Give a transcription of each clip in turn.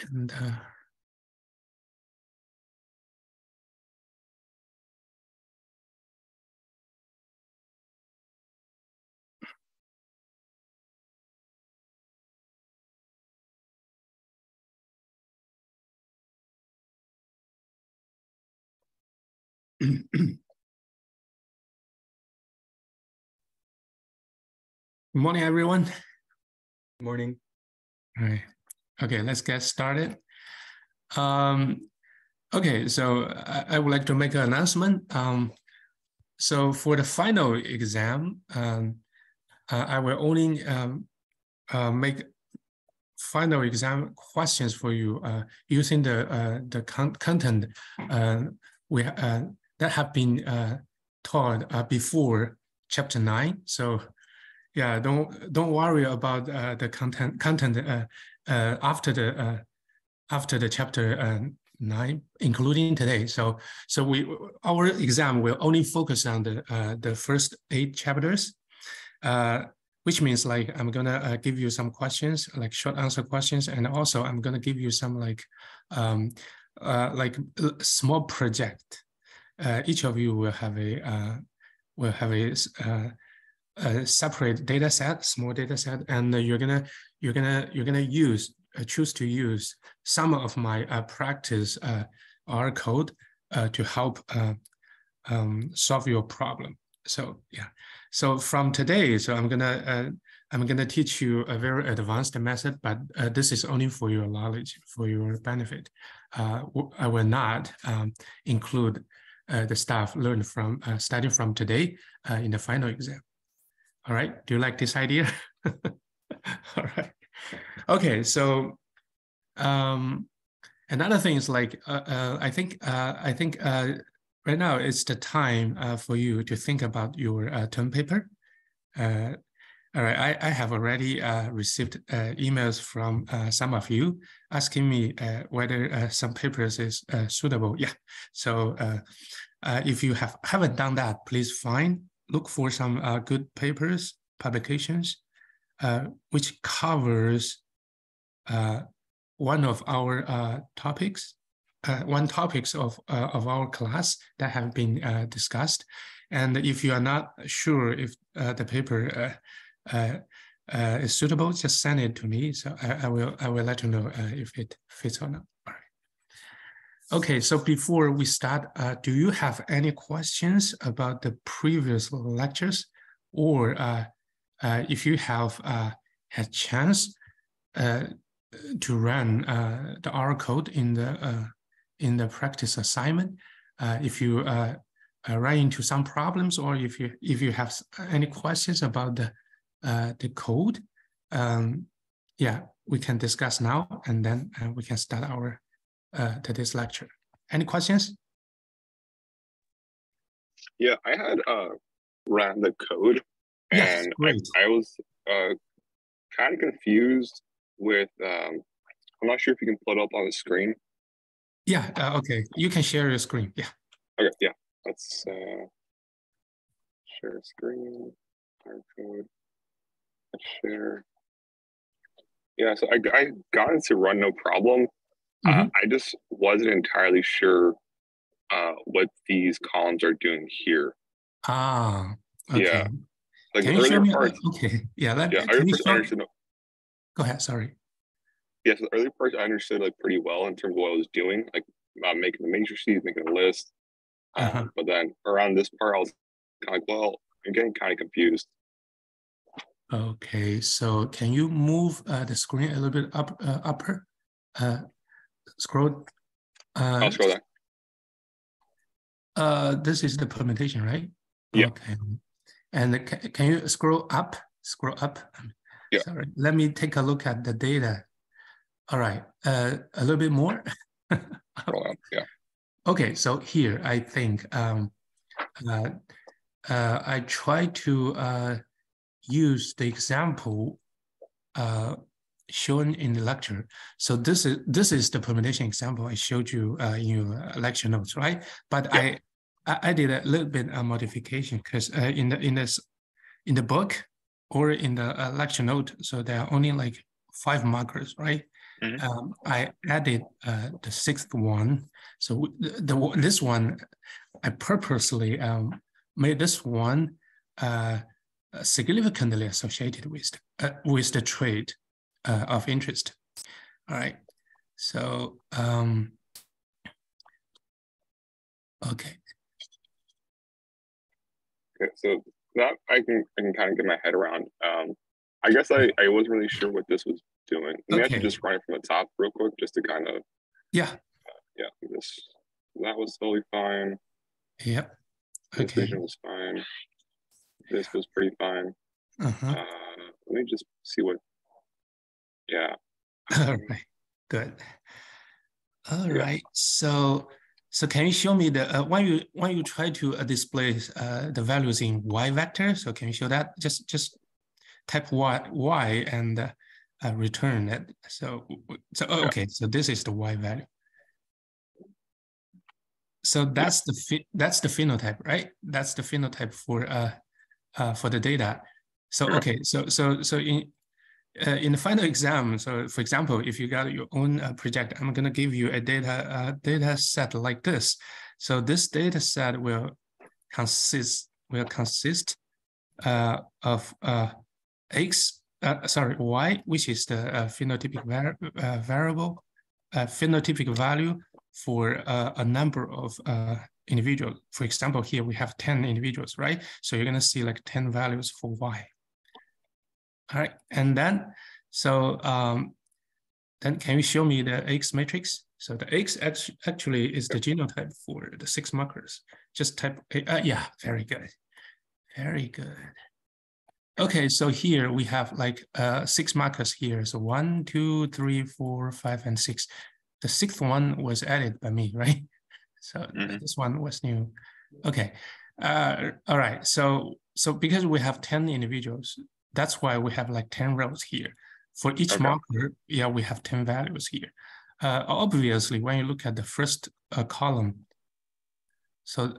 And Good morning, everyone. Good morning. All right. Okay, let's get started. Okay, so I would like to make an announcement. So for the final exam, I will only make final exam questions for you using the content that have been taught before chapter 9. So yeah, don't worry about the content after the chapter 9, including today. So our exam will only focus on the first 8 chapters, which means like I'm gonna give you some questions, like short answer questions, and also I'm gonna give you some like small project. Each of you will have a separate data set, small data set, and you're gonna choose to use some of my practice R code to help solve your problem. So yeah, so from today, so I'm gonna teach you a very advanced method, but this is only for your knowledge, for your benefit. I will not include the stuff learned from studied from today in the final exam. All right, do you like this idea? All right. Okay, so another thing is like I think right now it's the time for you to think about your term paper. All right, I have already received emails from some of you asking me whether some papers is suitable. Yeah, so if you haven't done that, please look for some good papers, publications, which covers one of our topics, of our class that have been discussed. And if you are not sure if the paper is suitable, just send it to me. So I will let you know if it fits or not. All right. Okay, so before we start, do you have any questions about the previous lectures, or if you have had chance to run the R code in the practice assignment, if you run into some problems, or if you have any questions about the code, yeah, we can discuss now, and then we can start our today's lecture. Any questions? Yeah, I had ran the code, yes, and great. I was kind of confused with. I'm not sure if you can pull it up on the screen. Yeah. Okay. You can share your screen. Yeah. Okay. Yeah. Let's share screen. R code. Let's share. Yeah. So I got into run no problem. Mm-hmm. I just wasn't entirely sure what these columns are doing here. Ah. Okay. Yeah. Like can the earlier parts. Okay. Yeah. Understood. Go ahead. Sorry. Yeah, so the early parts I understood like pretty well in terms of what I was doing, like making the matrices, making a list. But then around this part, I was kind of like, well, I'm getting kind of confused. Okay, so can you move the screen a little bit upper? Scroll. I'll scroll down. This is the permutation, right? Yeah. Okay. And can you scroll up? Scroll up. Yeah. Sorry. Let me take a look at the data. All right. A little bit more. Scroll up. Yeah. Okay. So here, I think I try to use the example shown in the lecture. So this is the permutation example I showed you in your lecture notes, right? But yeah. I did a little bit of modification because in the book or in the lecture note, so there are only like 5 markers, right? I added the sixth one. So this one, I purposely made this one significantly associated with the trait of interest. All right. So okay. Okay, so that I can kind of get my head around. I guess I wasn't really sure what this was doing. Maybe I should just run it from the top real quick just to kind of yeah, that was totally fine. Yep. This vision was fine. This was pretty fine. Let me just see what. Yeah. All right. Good. All right. So can you show me the when you try to display the values in y vector? So can you show that? Just type y and return it. So okay. So this is the y value. So that's the phenotype, right? That's the phenotype for the data. So okay. So in the final exam, so for example, if you got your own project, I'm going to give you a data set like this. So this data set will consist of y, which is the phenotypic variable, phenotypic value for a number of individuals. For example, here we have 10 individuals, right? So you're going to see like 10 values for y. All right, and then, so then can you show me the X matrix? So the X actually is the genotype for the 6 markers. Just type, yeah, very good. Very good. Okay, so here we have like 6 markers here. So 1, 2, 3, 4, 5, and 6. The 6th one was added by me, right? So this one was new. Okay, all right, so because we have 10 individuals, that's why we have like 10 rows here. For each marker, yeah, we have 10 values here. Obviously, when you look at the first column, so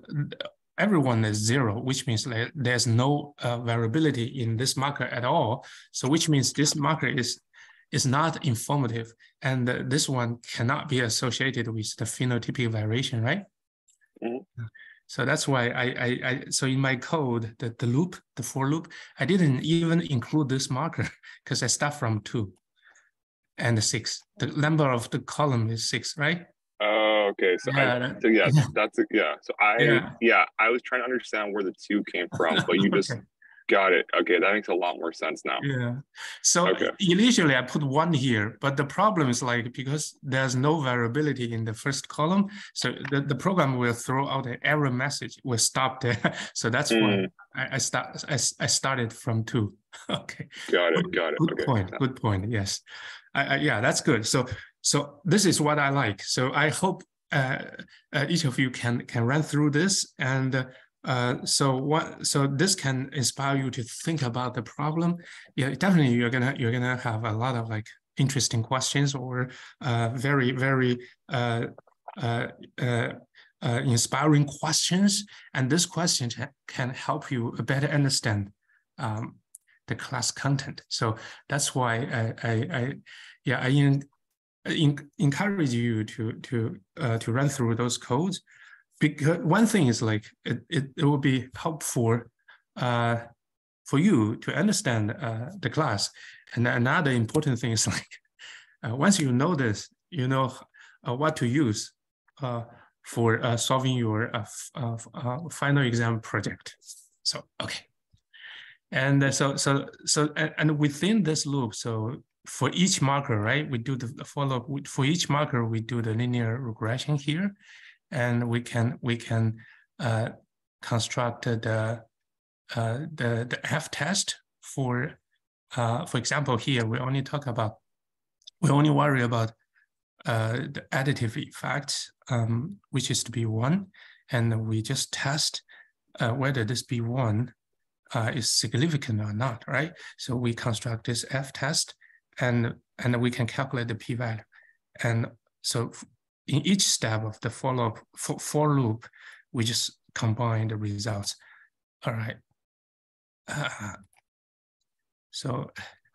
everyone is 0, which means like there's no variability in this marker at all. So which means this marker is not informative, and this one cannot be associated with the phenotypic variation, right? So that's why so in my code, the loop, the for loop, I didn't even include this marker because I start from 2 and 6. The number of the column is 6, right? Oh, okay. So that's So I was trying to understand where the 2 came from, but you just got it. Okay, that makes a lot more sense now. Yeah. So initially I put 1 here, but the problem is like because there's no variability in the first column, so the program will throw out an error message. Will stop there. So that's why I started from 2. Okay. Got it. Good point. Good point. Yes. Yeah, that's good. So this is what I like. So I hope each of you can run through this, and so this can inspire you to think about the problem. Yeah, definitely you're gonna have a lot of like interesting questions or very inspiring questions, and this question can help you better understand the class content. So that's why I encourage you to run through those codes, because one thing is like it will be helpful for you to understand the class, and another important thing is like once you know this, you know what to use for solving your final exam project. So okay. And and within this loop, so for each marker, right, we do the follow-up. For each marker, we do the linear regression here, and we can construct the F test for example, here we only worry about the additive effect, which is to be 1, and we just test whether this B1 is significant or not, right? So we construct this F test, and we can calculate the p-value. And so in each step of the follow-up for loop, we just combine the results. All right. So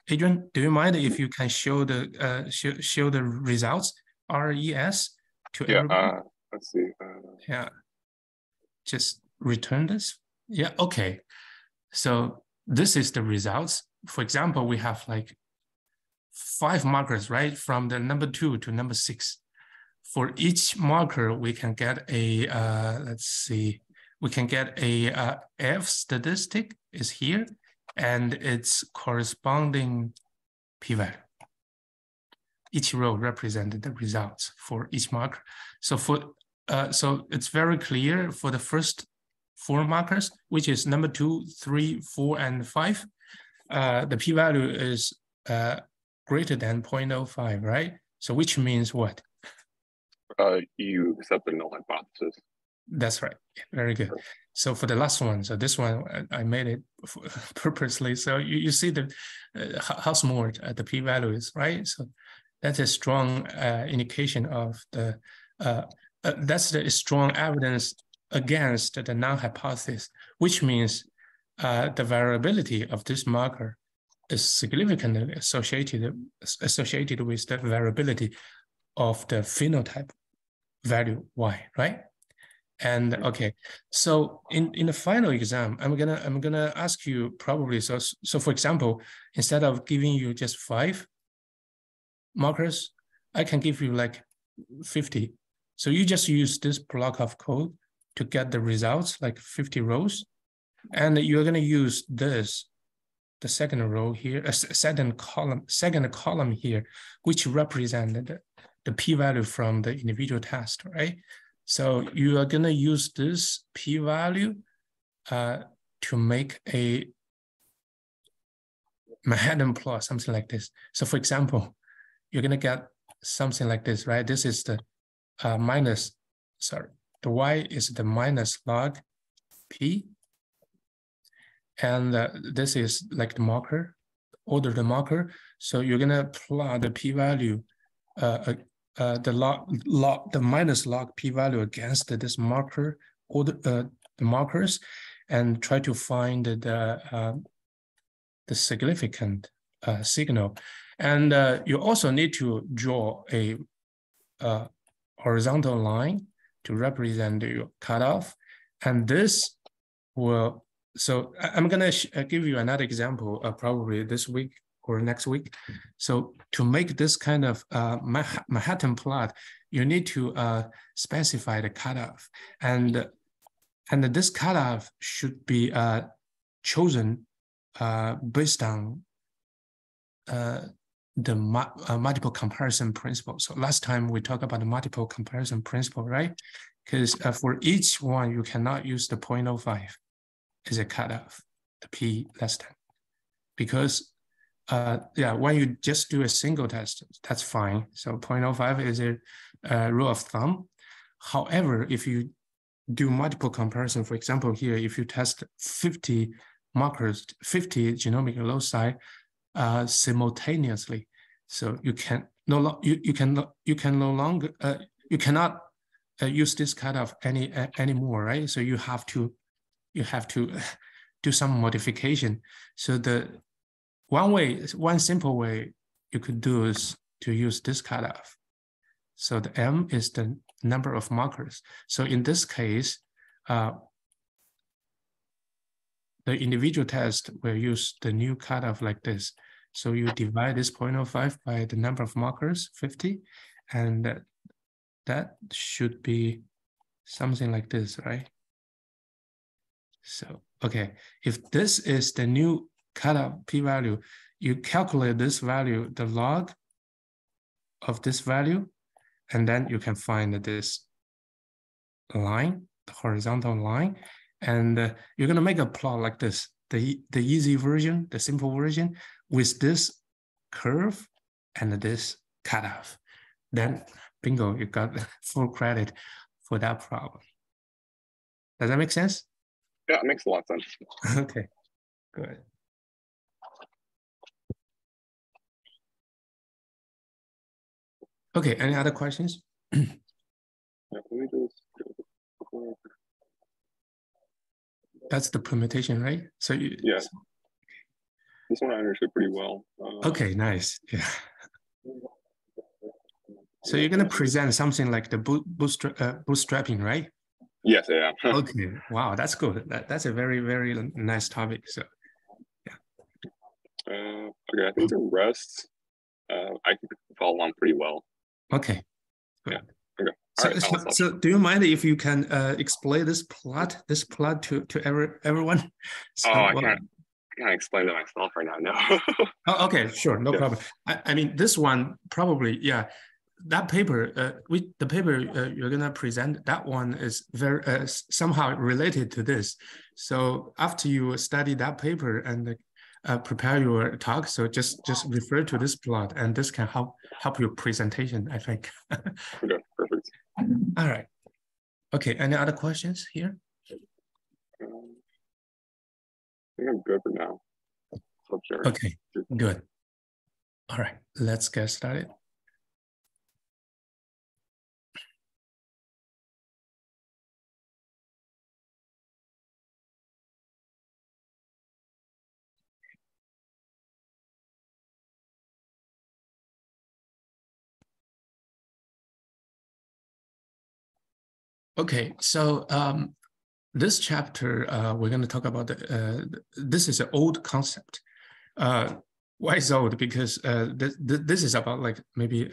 Adrian, do you mind if you can show the show the results RES to everybody? Let's see. Yeah, just return this. Yeah, okay. So this is the results. For example, we have like 5 markers, right? From the number 2 to number 6. For each marker, we can get a, let's see, we can get a F statistic is here, and its corresponding p-value. Each row represented the results for each marker. So so it's very clear for the first 4 markers, which is number 2, 3, 4, and 5. The p-value is greater than 0.05, right? So which means what? You accept the null hypothesis. That's right. Very good. So for the last one, so this one I made it purposely. So you see the how small the p-value is, right? So that's a strong indication of the that's the strong evidence against the null hypothesis, which means the variability of this marker is significantly associated with the variability of the phenotype value y, right? And okay, so in the final exam, I'm gonna ask you probably, so for example, instead of giving you just 5 markers, I can give you like 50. So you just use this block of code to get the results, like 50 rows, and you're gonna use this, the second row here, second column here, which represented the p-value from the individual test, right? So you are gonna use this p-value to make a Manhattan plot, something like this. So for example, you're gonna get something like this, right? This is the the y is the minus log p, and this is like the marker, order the marker. So you're gonna plot the p-value, the minus log p-value against this marker, order the markers, and try to find the significant signal. And you also need to draw a horizontal line to represent your cutoff, and this will. So I'm gonna give you another example, probably this week or next week. So to make this kind of Manhattan plot, you need to specify the cutoff, and this cutoff should be chosen based on the multiple comparison principle. So last time we talked about the multiple comparison principle, right? Because for each one, you cannot use the 0.05 as a cutoff, the p less than, because when you just do a single test, that's fine. So 0.05 is a rule of thumb. However, if you do multiple comparison, for example, here, if you test 50 markers, 50 genomic loci simultaneously, so you cannot use this cutoff anymore, right? So you have to do some modification. So the one simple way you could do is to use this cutoff. So the M is the number of markers. So in this case, the individual test will use the new cutoff like this. So you divide this 0.05 by the number of markers, 50, and that should be something like this, right? So, okay, if this is the new cutoff p-value, you calculate this value, the log of this value, and then you can find this line, the horizontal line, and you're gonna make a plot like this, the easy version, the simple version, with this curve and this cutoff. Then bingo, you got full credit for that problem. Does that make sense? Yeah, it makes a lot of sense. Okay, good. Okay, any other questions? That's the permutation, right? So yeah. this one I understood pretty well. Okay, nice. Yeah. So you're gonna present something like the bootstrapping, right? Yes, I am. Okay. Wow, that's good. That's a very, very nice topic. So yeah. Okay, I think the rest I can follow along pretty well. Okay. Good. Yeah. Okay. All right. So do you mind if you can explain this plot to everyone? So, I can't explain it myself right now. No. Oh, okay, sure, no problem. I mean, this one probably, yeah. That paper, the paper you're gonna present, that one is very somehow related to this. So after you study that paper and prepare your talk, so just refer to this plot, and this can help your presentation, I think. Okay, perfect. All right. Okay. Any other questions here? I think I'm good for now. Okay, good. All right, let's get started. Okay, so this chapter, we're going to talk about, this is an old concept. Why is old? Because this is about like maybe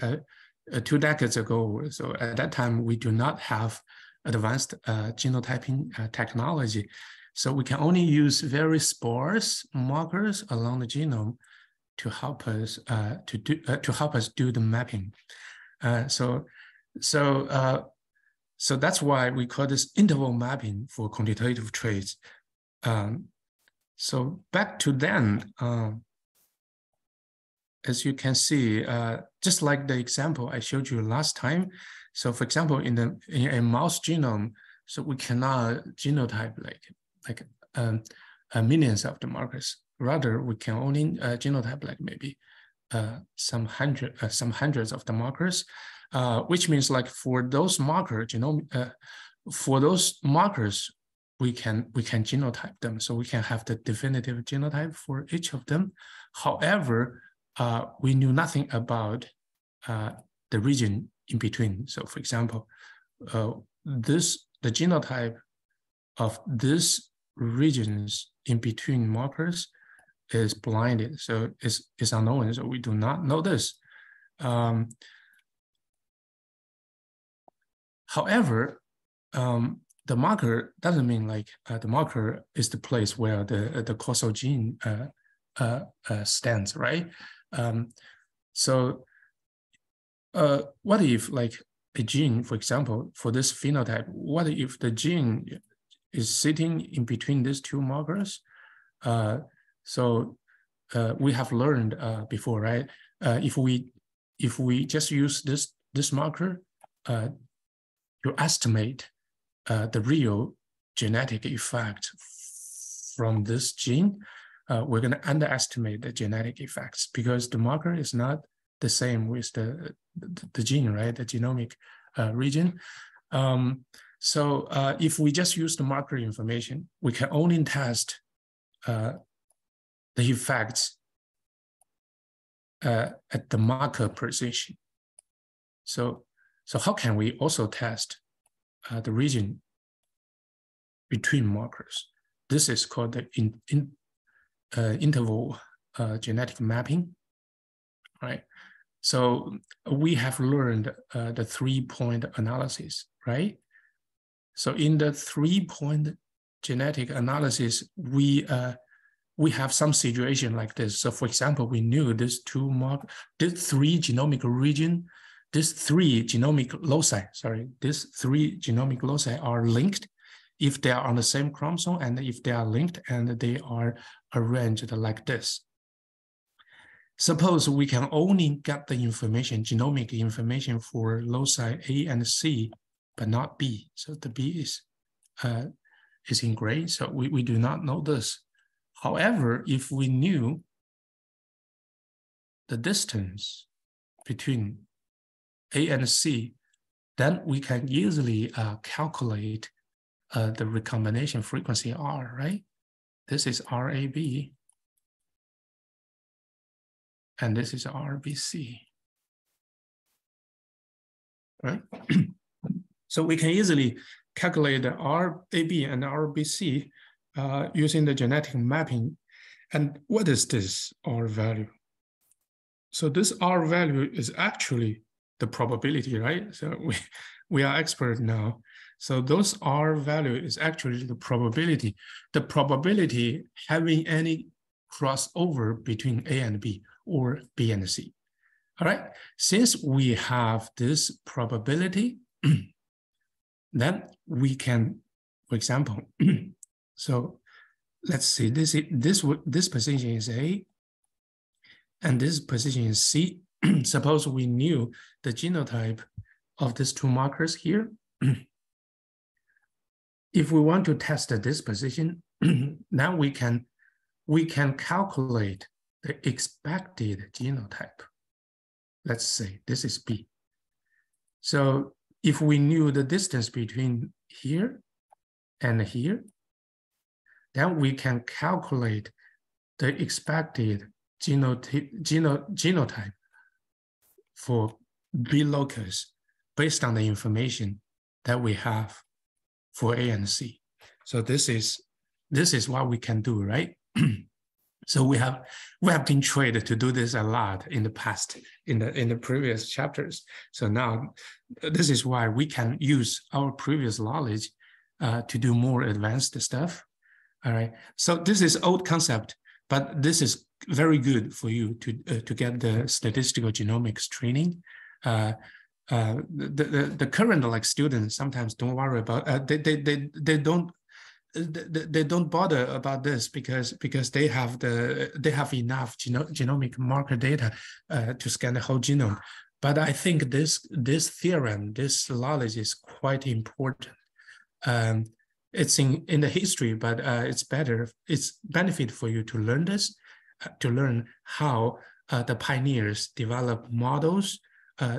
2 decades ago. So at that time, we do not have advanced genotyping technology. So we can only use very sparse markers along the genome to help us do the mapping. So that's why we call this interval mapping for quantitative traits. So back to then, as you can see, just like the example I showed you last time. So for example, in a mouse genome, so we cannot genotype like millions of the markers. Rather, we can only genotype like maybe some hundreds of the markers, which means like for those marker we can genotype them, so we can have the definitive genotype for each of them. However, we knew nothing about the region in between. So for example, the genotype of these regions in between markers is blinded, so it's unknown, so we do not know this. However, the marker doesn't mean like the marker is the place where the causal gene stands, right? So what if like a gene, for example, for this phenotype, what if the gene is sitting in between these two markers? So we have learned before, right? If we just use this marker to estimate the real genetic effect from this gene, we're going to underestimate the genetic effects because the marker is not the same with the gene, right? The genomic region. So if we just use the marker information, we can only test the effects at the marker position. So how can we also test the region between markers? This is called the interval genetic mapping, right? So we have learned the 3-point analysis, right? So in the 3-point genetic analysis, we have some situation like this. So for example, we knew this 3 genomic region, these 3 genomic loci are linked if they are on the same chromosome and if they are linked and they are arranged like this. Suppose we can only get the information, genomic information for loci A and C, but not B. So the B is in gray, so we do not know this. However, if we knew the distance between A and C, then we can easily calculate the recombination frequency R, right? This is RAB. and this is RBC, right? So we can easily calculate the RAB and RBC using the genetic mapping. And what is this R value? So this R value is actually the probability, right? So we are expert now. So those R value is actually the probability having any crossover between A and B or B and C. All right, since we have this probability, then we can, for example, so let's see, this position is A, and this position is C. Suppose we knew the genotype of these two markers here. If we want to test this position, now we can calculate the expected genotype. Let's say this is B. So if we knew the distance between here and here, then we can calculate the expected genotype for B locus based on the information that we have for A and C. So this is what we can do, right? So we have been trained to do this a lot in the past, in the previous chapters. So now this is why we can use our previous knowledge to do more advanced stuff. All right. So this is old concept, but this is very good for you to get the statistical genomics training. The current like students sometimes don't worry about they don't bother about this because they have enough genomic marker data to scan the whole genome. But I think this theorem, this knowledge is quite important. It's in the history, but it's benefit for you to learn this, to learn how the pioneers develop models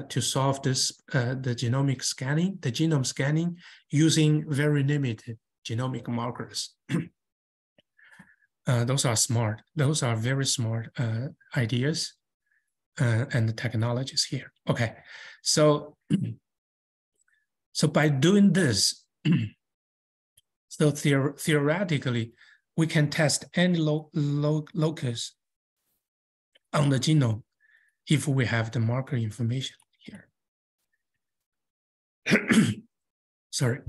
to solve this the genome scanning using very limited genomic markers. Those are smart. Those are very smart ideas and technologies here. Okay, so by doing this, so theoretically, we can test any locus on the genome if we have the marker information here. Sorry.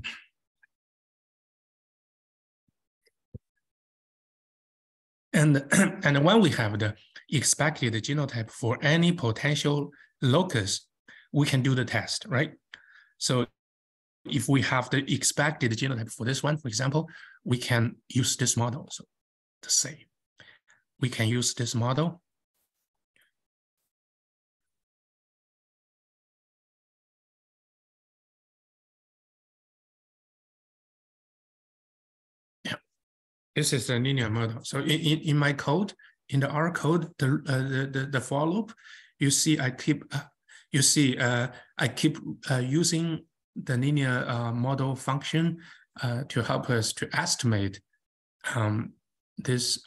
And when we have the expected genotype for any potential locus, we can do the test, right? So if we have the expected genotype for this one, for example, we can use this model. So to say, we can use this model. This is a linear model. So in my code, in the R code, the for loop, you see I keep using the linear model function to help us to estimate this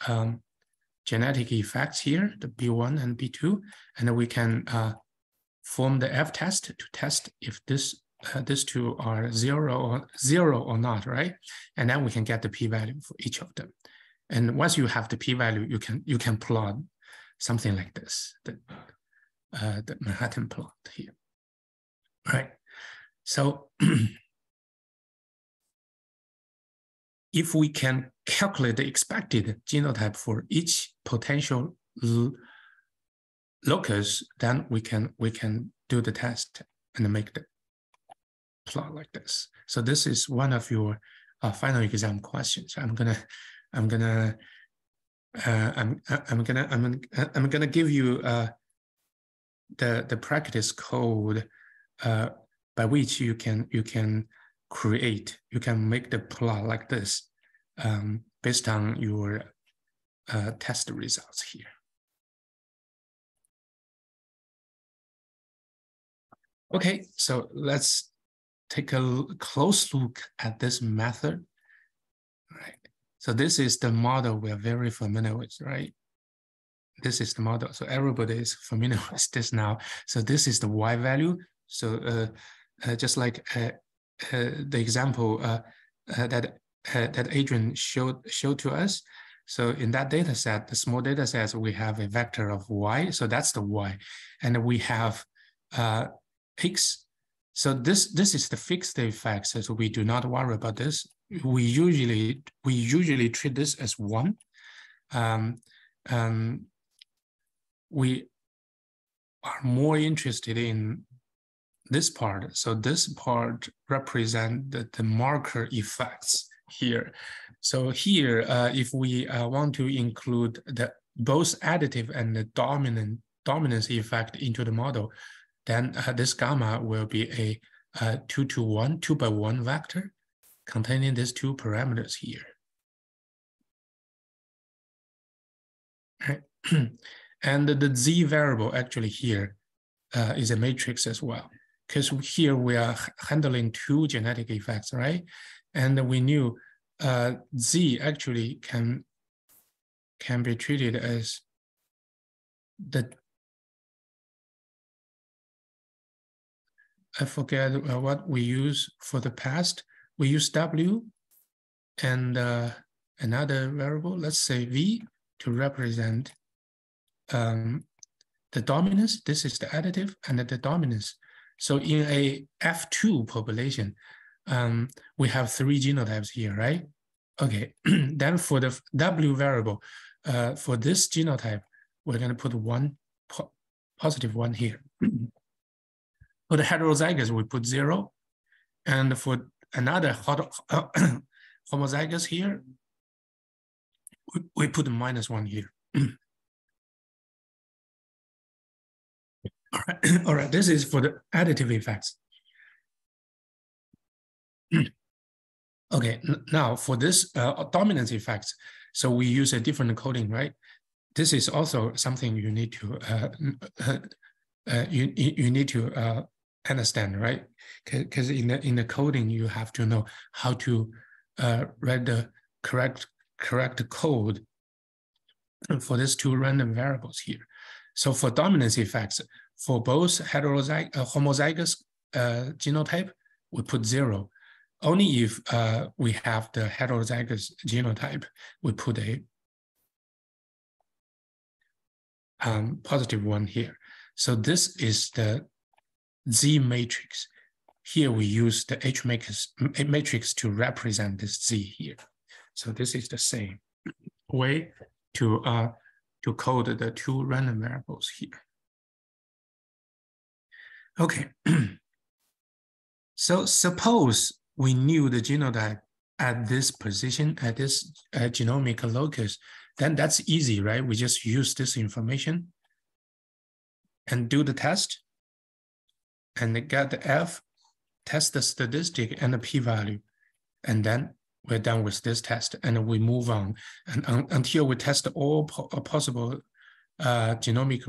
genetic effects here, the B1 and B2, and then we can form the F test to test if these two are zero or not, right? And then we can get the p-value for each of them. And once you have the p-value, you can plot something like this, the Manhattan plot here, right? So if we can calculate the expected genotype for each potential locus, then we can do the test and make the plot like this. So this is one of your final exam questions. I'm gonna give you the practice code by which you can make the plot like this based on your test results here. Okay, so let's take a close look at this method. Right. So this is the model we're very familiar with, right? this is the model. So everybody is familiar with this now. So this is the Y value. So just like the example that Adrian showed to us. So in that data set, the small data sets, we have a vector of Y. So that's the Y. And we have X. So this is the fixed effect. So we do not worry about this. We usually treat this as one. We are more interested in this part. So this part represents the marker effects here. So here, if we want to include both additive and the dominance effect into the model, then this gamma will be a 2-to-1 vector containing these two parameters here. Right. And the Z variable actually here is a matrix as well, because here we are handling two genetic effects, right? And we knew Z actually can be treated as I forget what we use for the past. We use W and another variable, let's say V, to represent the dominance. This is the additive and the dominance. So in a F2 population, we have 3 genotypes here, right? Okay, then for the W variable, for this genotype, we're going to put positive 1 here. For the heterozygous, we put 0. And for another homozygous here, we put -1 here. All right, this is for the additive effects. Okay, now for this dominance effects, so we use a different coding, right? This is also something you need to you need to understand, right? Because in the coding you have to know how to write the correct code for these two random variables here. So for dominance effects, for both homozygous genotype, we put 0. Only if we have the heterozygous genotype, we put a positive 1 here. So this is the Z matrix. Here we use the H matrix to represent this Z here. So this is the same way to code the two random variables here. Okay. So suppose we knew the genotype at this position, at this genomic locus, then that's easy, right? We just use this information and do the test and get the F, test the statistic and the p-value. And then we're done with this test and we move on and until we test all possible genomic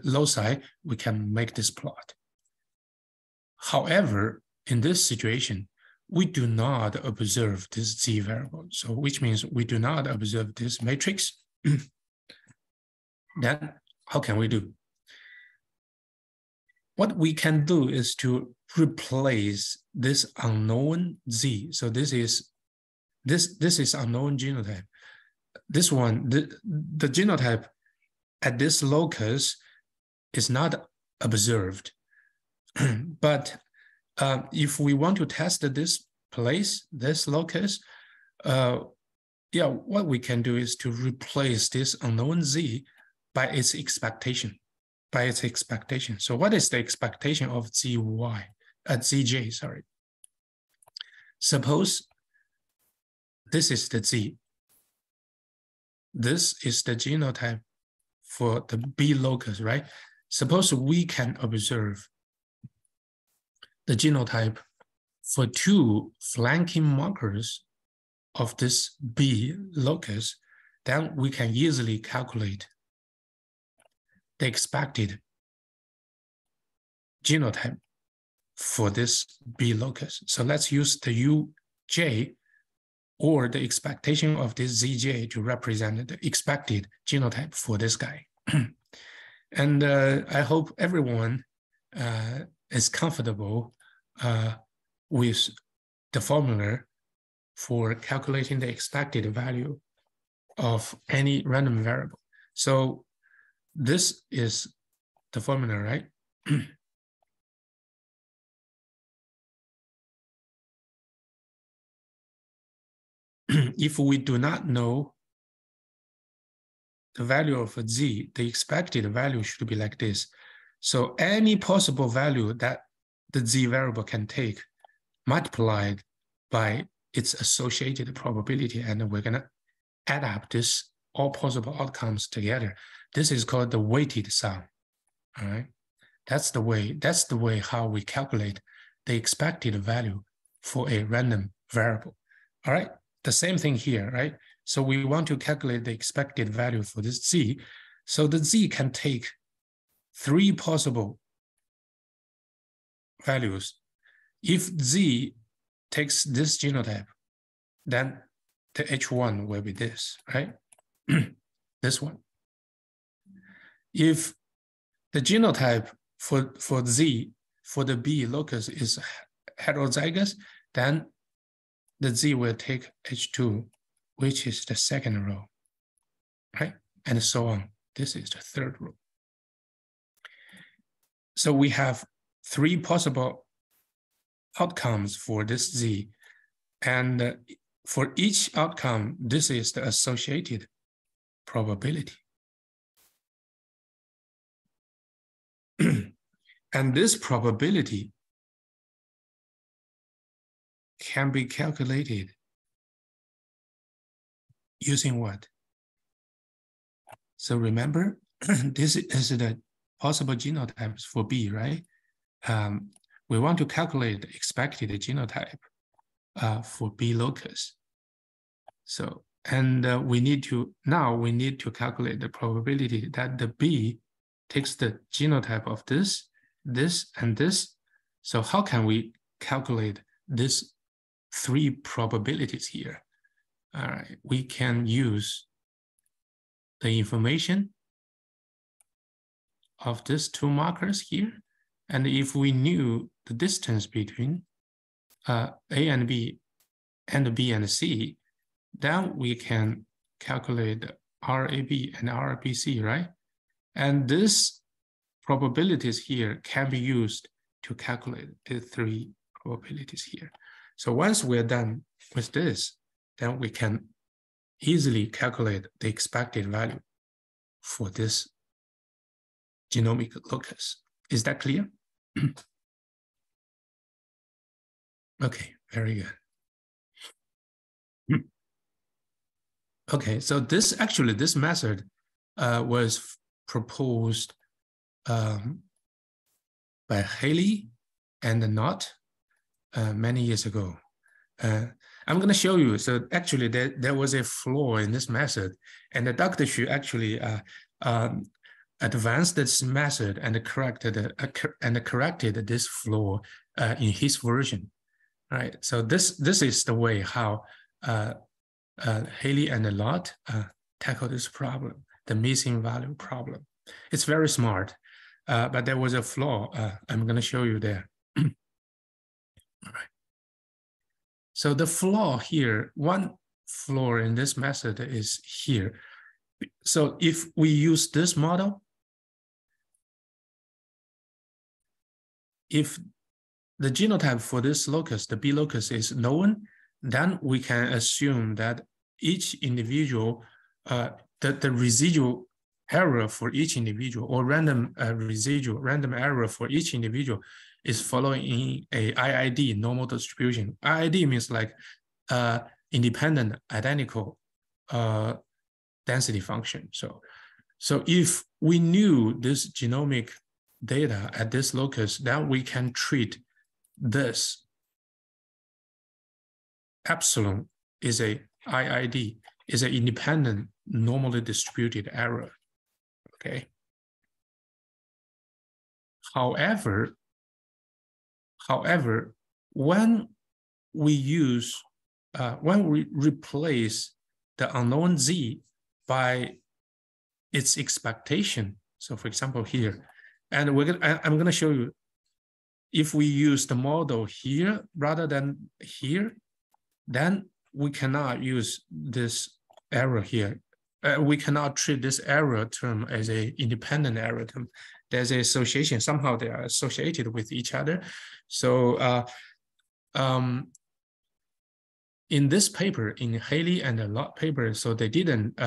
loci, we can make this plot. However, in this situation, we do not observe this Z variable. So which means we do not observe this matrix. Then how can we do? What we can do is to replace this unknown Z. So this is unknown genotype. This one, the genotype at this locus is not observed. But if we want to test this place, this locus, yeah, what we can do is to replace this unknown Z by its expectation. So what is the expectation of ZJ, sorry. Suppose this is the Z. This is the genotype for the B locus, right? Suppose we can observe the genotype for 2 flanking markers of this B locus, then we can easily calculate the expected genotype for this B locus. So let's use the UJ or the expectation of this ZJ to represent the expected genotype for this guy. And I hope everyone is comfortable with the formula for calculating the expected value of any random variable. So this is the formula, right? If we do not know the value of z, the expected value should be like this. So any possible value that the z variable can take multiplied by its associated probability, and we're gonna add up this all possible outcomes together. This is called the weighted sum, all right? That's the way how we calculate the expected value for a random variable, all right? The same thing here, right? So we want to calculate the expected value for this z. So the z can take 3 possible values. If z takes this genotype, then the H1 will be this, right? This one. If the genotype for z, for the B locus is heterozygous, then the z will take H2, which is the second row, right? And so on. This is the third row. So we have 3 possible outcomes for this z. And for each outcome, this is the associated probability. And this probability can be calculated using what? So remember, this is the possible genotypes for B, right? We want to calculate the expected genotype for B locus. So, and we need to calculate the probability that the B takes the genotype of this, and this. So how can we calculate these 3 probabilities here? All right, we can use the information of these 2 markers here. And if we knew the distance between A and B and B and C, then we can calculate RAB and RBC, right? And these probabilities here can be used to calculate the 3 probabilities here. So once we're done with this, then we can easily calculate the expected value for this genomic locus. Is that clear? Okay, very good. Okay, so this method was proposed by Haley and Knott many years ago. I'm going to show you. So actually, there was a flaw in this method, and Dr. Xu actually advanced this method and corrected this flaw in his version. All right. So this is the way how Haley and Knott tackle this problem, the missing value problem. It's very smart, but there was a flaw. I'm going to show you there. All right. So the flaw here, one flaw in this method is here. So if we use this model, if the genotype for this locus, the B locus, is known, then we can assume that each individual, the residual error for each individual, or random error for each individual, is following in a IID, normal distribution. IID means like independent identical density function. So if we knew this genomic data at this locus, then we can treat this epsilon is a IID, is an independent normally distributed error. Okay. However, when we replace the unknown z by its expectation. So for example, here, and I'm gonna show you, if we use the model here rather than here, then we cannot use this error here. We cannot treat this error term as an independent error term. There's an association, somehow they are associated with each other. So in this paper, in Haley and the Lott paper, so they didn't,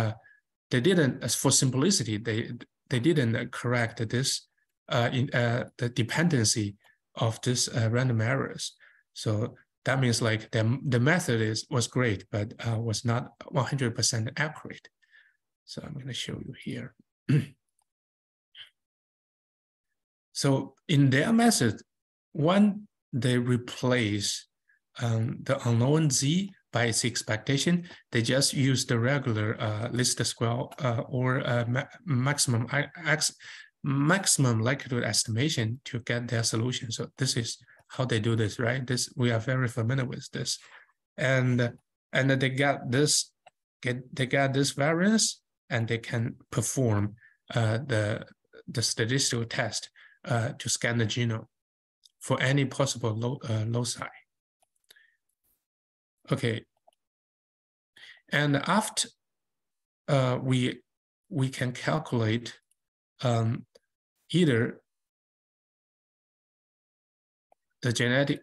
for simplicity, they didn't correct this the dependency of this random errors. So that means like the method was great, but was not 100% accurate. So I'm going to show you here. So in their method, when they replace the unknown z by its expectation, they just use the regular least square or maximum likelihood estimation to get their solution. So this is how they do this, right? We are very familiar with this, and they get this variance, and they can perform the statistical test to scan the genome for any possible loci. Okay, and after we can calculate either the genetic,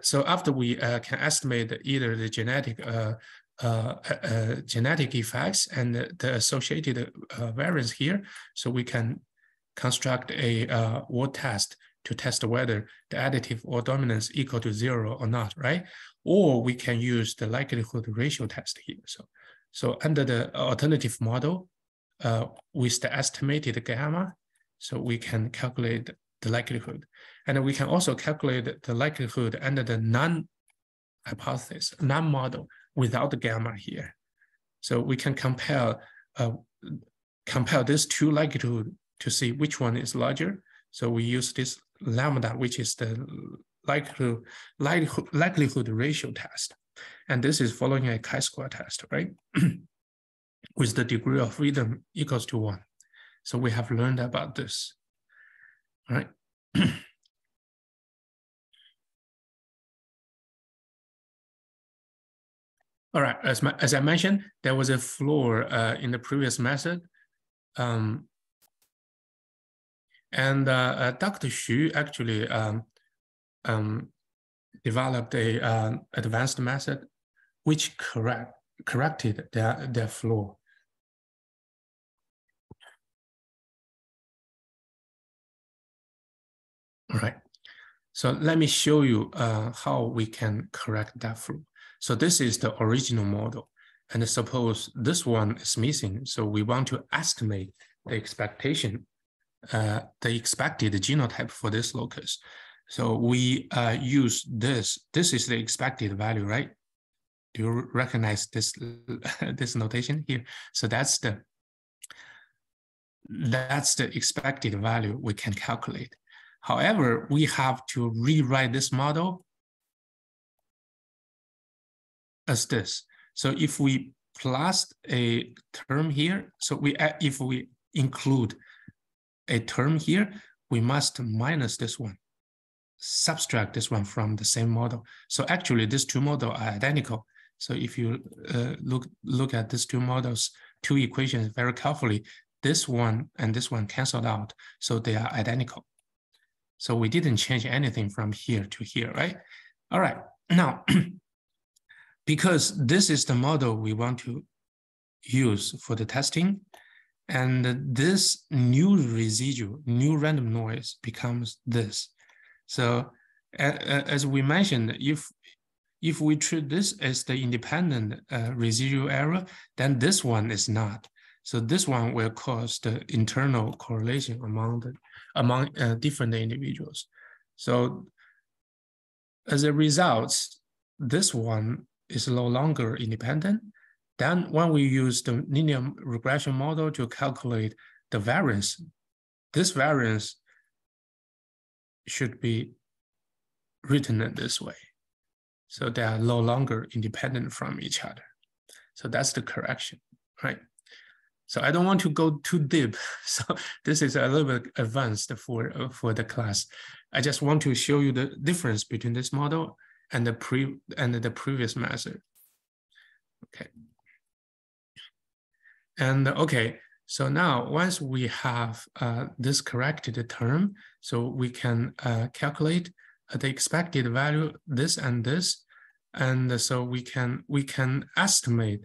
so after we can estimate either the genetic genetic effects and the associated variance here, so we can construct a word test to test whether the additive or dominance equal to 0 or not, right? Or we can use the likelihood ratio test here. So under the alternative model, with the estimated gamma, so we can calculate the likelihood. And we can also calculate the likelihood under the non-hypothesis, non-model without the gamma here. So we can compare these two likelihood to see which one is larger. So we use this lambda, which is the likelihood ratio test. And this is following a chi-square test, right? With the degree of freedom equals to 1. So we have learned about this, right? All right, as I mentioned, there was a flaw in the previous method. And Dr. Xu actually developed a advanced method which corrected their flaw. All right, so let me show you how we can correct that flaw. So this is the original model, and suppose this one is missing. So we want to estimate the expectation, the expected genotype for this locus. So we use this. This is the expected value, right? Do you recognize this this notation here? So that's the expected value we can calculate. However, we have to rewrite this model as this. So if we plus a term here, so if we include a term here, we must minus this one, subtract this one from the same model. So actually these two models are identical. So if you look at these two models, two equations very carefully, this one and this one canceled out. So they are identical. So we didn't change anything from here to here, right? All right, now, because this is the model we want to use for the testing, and this new residual, new random noise becomes this. So as we mentioned, if we treat this as the independent residual error, then this one is not. So this one will cause the internal correlation among different individuals. So as a result, this one is no longer independent. Then when we use the linear regression model to calculate the variance, this variance should be written in this way. So they are no longer independent from each other. So that's the correction, right? So I don't want to go too deep. So this is a little bit advanced for the class. I just want to show you the difference between this model and the previous method. Okay. And okay, so now once we have this corrected term, so we can calculate the expected value, this and this, and so we can estimate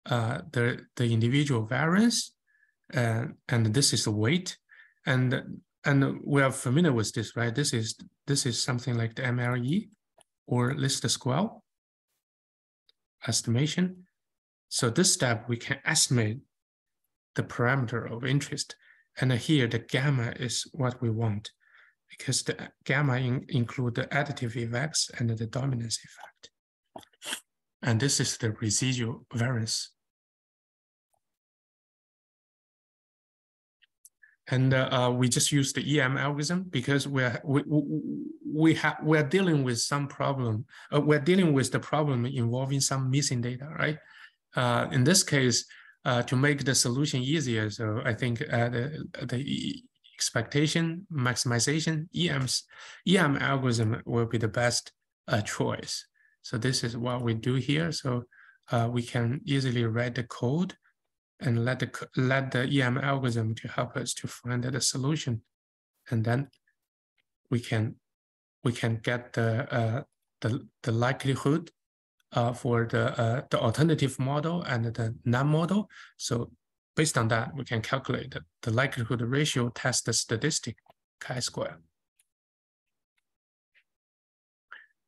the individual variance, and this is the weight, and we are familiar with this, right? This is something like the MLE or least square estimation. So this step we can estimate the parameter of interest, and here the gamma is what we want, because the gamma include the additive effects and the dominance effect. And this is the residual variance. And we just use the EM algorithm because we're dealing with some problem. We're dealing with the problem involving some missing data, right? In this case, to make the solution easier, so I think the expectation maximization EM algorithm will be the best choice. So this is what we do here. So we can easily write the code and let the EM algorithm to help us to find the solution, and then we can get the likelihood for the alternative model and the non-model. So based on that, we can calculate the likelihood ratio test statistic chi-square.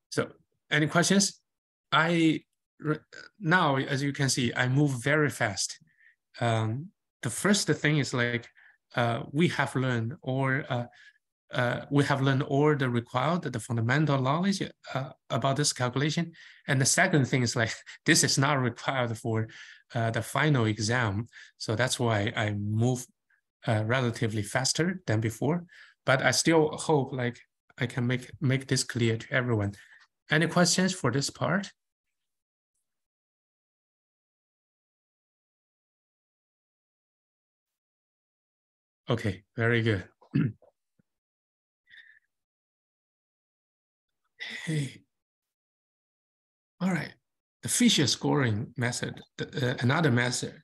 So any questions? Now, as you can see, I move very fast. The first thing is like we have learned all the required, the fundamental knowledge about this calculation. And the second thing is like this is not required for the final exam, so that's why I move relatively faster than before. But I still hope like I can make this clear to everyone. Any questions for this part? Okay, very good. Okay. All right. The Fisher scoring method, another method.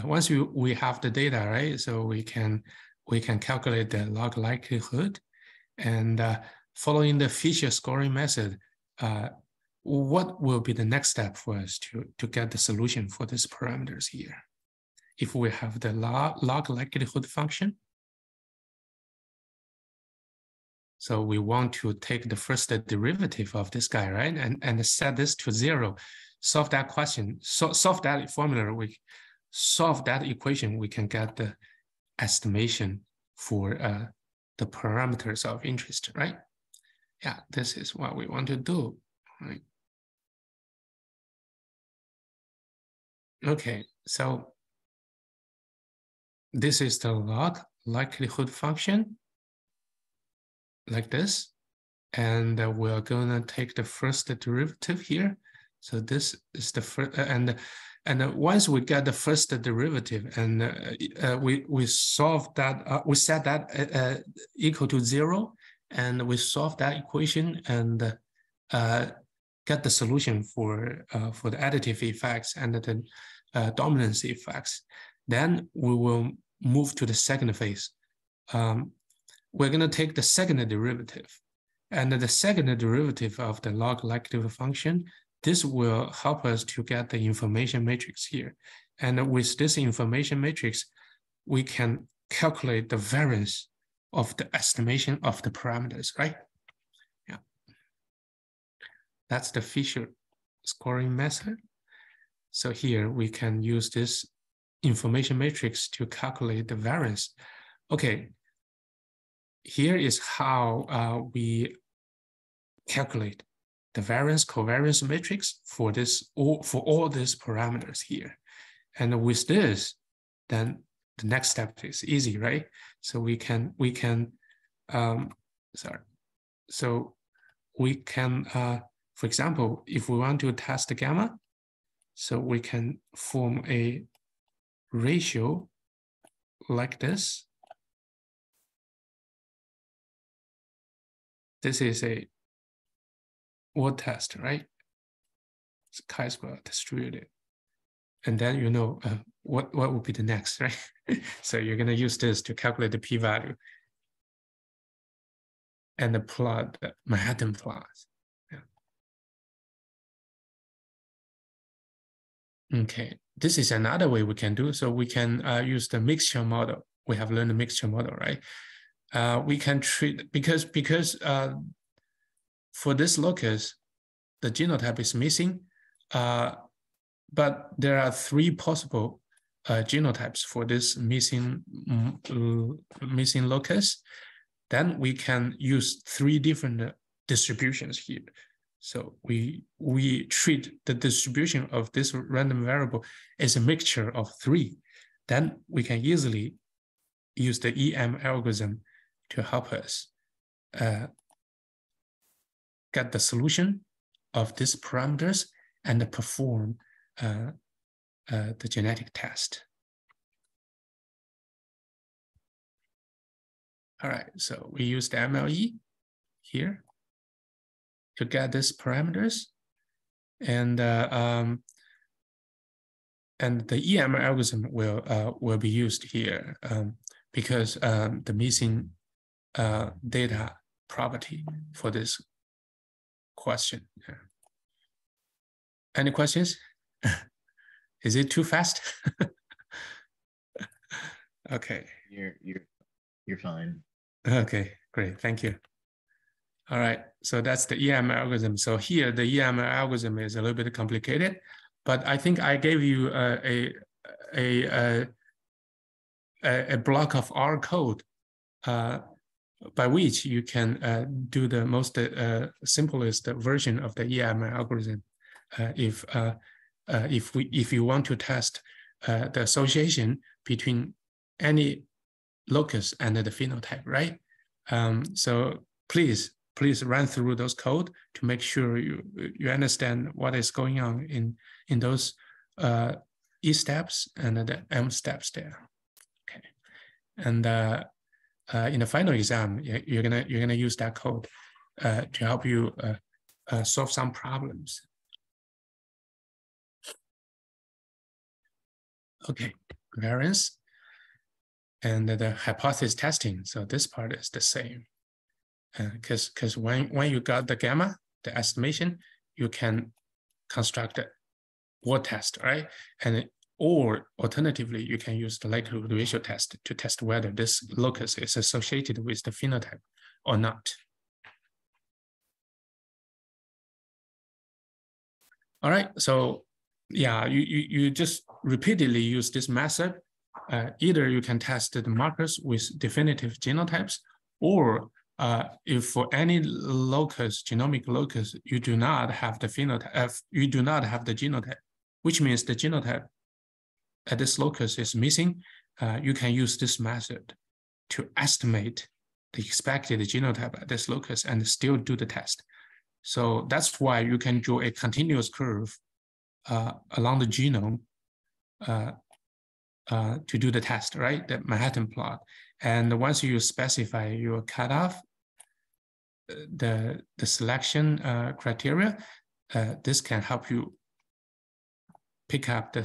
Once we have the data, right? So we can calculate the log likelihood, and following the Fisher scoring method, what will be the next step for us to get the solution for these parameters here? If we have the log likelihood function, so we want to take the first derivative of this guy, right? And set this to 0, solve that question, solve that formula, we solve that equation, we can get the estimation for the parameters of interest, right? Yeah, this is what we want to do, right? Okay, so this is the log likelihood function, like this, and we're gonna take the first derivative here. So this is the first, and once we get the first derivative, and we solve that, we set that equal to 0, and we solve that equation and get the solution for the additive effects and the dominance effects. Then we will move to the second phase. We're going to take the second derivative, and the second derivative of the log likelihood function, this will help us to get the information matrix here. And with this information matrix, we can calculate the variance of the estimation of the parameters, right? Yeah. That's the Fisher scoring method. So here we can use this information matrix to calculate the variance. Okay. Here is how we calculate the variance covariance matrix for all these parameters here. And with this, then the next step is easy, right? So we can for example, if we want to test the gamma, so we can form a ratio like this. This is a word test, right? It's chi-square distributed. And then you know what would be the next, right? So you're going to use this to calculate the p-value and the plot, the Manhattan plot. Yeah. Okay, this is another way we can do. So we can use the mixture model. We have learned the mixture model, right? We can treat, because for this locus, the genotype is missing, but there are 3 possible genotypes for this missing locus. Then we can use 3 different distributions here. So we treat the distribution of this random variable as a mixture of 3. Then we can easily use the EM algorithm to help us get the solution of these parameters and perform the genetic test. All right, so we use the MLE here to get these parameters, and the EM algorithm will be used here because the missing data property for this question. Yeah. Any questions? Is it too fast? Okay. You're fine. Okay, great. Thank you. All right, so that's the EM algorithm. So here, the EM algorithm is a little bit complicated, but I think I gave you a block of R code by which you can do the most simplest version of the EM algorithm. If you want to test the association between any locus and the phenotype, right? So please run through those code to make sure you understand what is going on in those E steps and the M steps there. Okay, and in the final exam, you're gonna use that code to help you solve some problems. Okay, variance and the hypothesis testing. So this part is the same. Because when you got the gamma, the estimation, you can construct a word test, right? Or alternatively, you can use the likelihood ratio test to test whether this locus is associated with the phenotype or not. All right, so yeah, you just repeatedly use this method. Either you can test the markers with definitive genotypes, or if for any locus, genomic locus, you do not have the phenotype, you do not have the genotype, which means the genotype at this locus is missing, you can use this method to estimate the expected genotype at this locus and still do the test. So that's why you can draw a continuous curve along the genome to do the test, right? The Manhattan plot. And once you specify your cutoff, the selection criteria, this can help you pick up the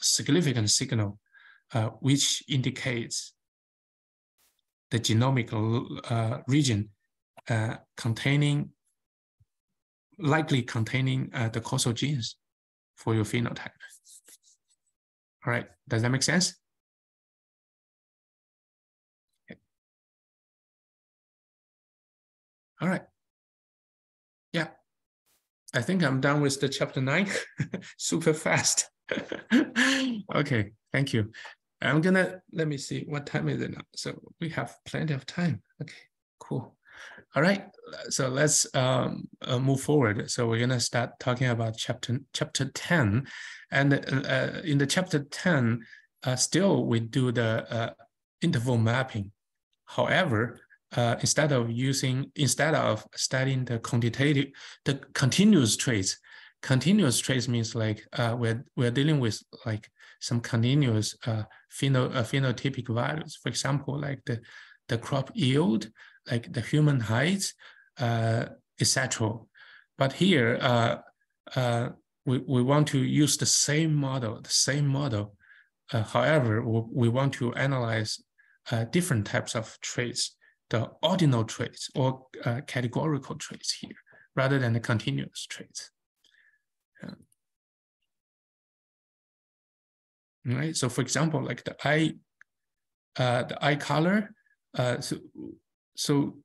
significant signal, which indicates the genomic region likely containing the causal genes for your phenotype. All right, does that make sense? Okay. All right. Yeah, I think I'm done with the chapter 9. Super fast. Okay, thank you. I'm gonna, let me see, what time is it now? So we have plenty of time. Okay, cool. All right, so let's move forward. So we're gonna start talking about chapter 10. And in the chapter 10, still we do the interval mapping. However, instead of studying the quantitative, the continuous traits means like we're dealing with like some continuous phenotypic values. For example, like the crop yield, like the human height, etc. But here, we want to use the same model, however, we want to analyze different types of traits, the ordinal traits or categorical traits here, rather than the continuous traits. Right. So, for example, like the eye color. So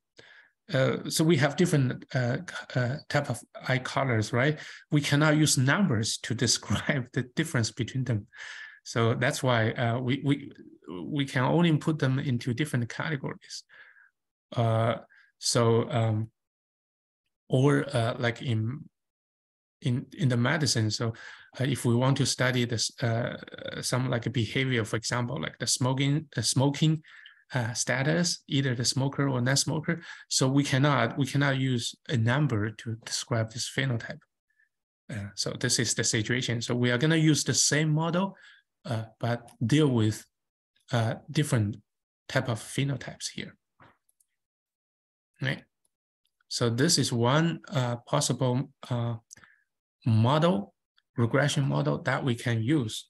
we have different type of eye colors, right? We cannot use numbers to describe the difference between them. So that's why we can only put them into different categories. Like in the medicine, so if we want to study this some like a behavior, for example, like the smoking status, either the smoker or non-smoker, so we cannot use a number to describe this phenotype. So this is the situation. So we are going to use the same model, but deal with different type of phenotypes here. Right. So this is one possible model, regression model that we can use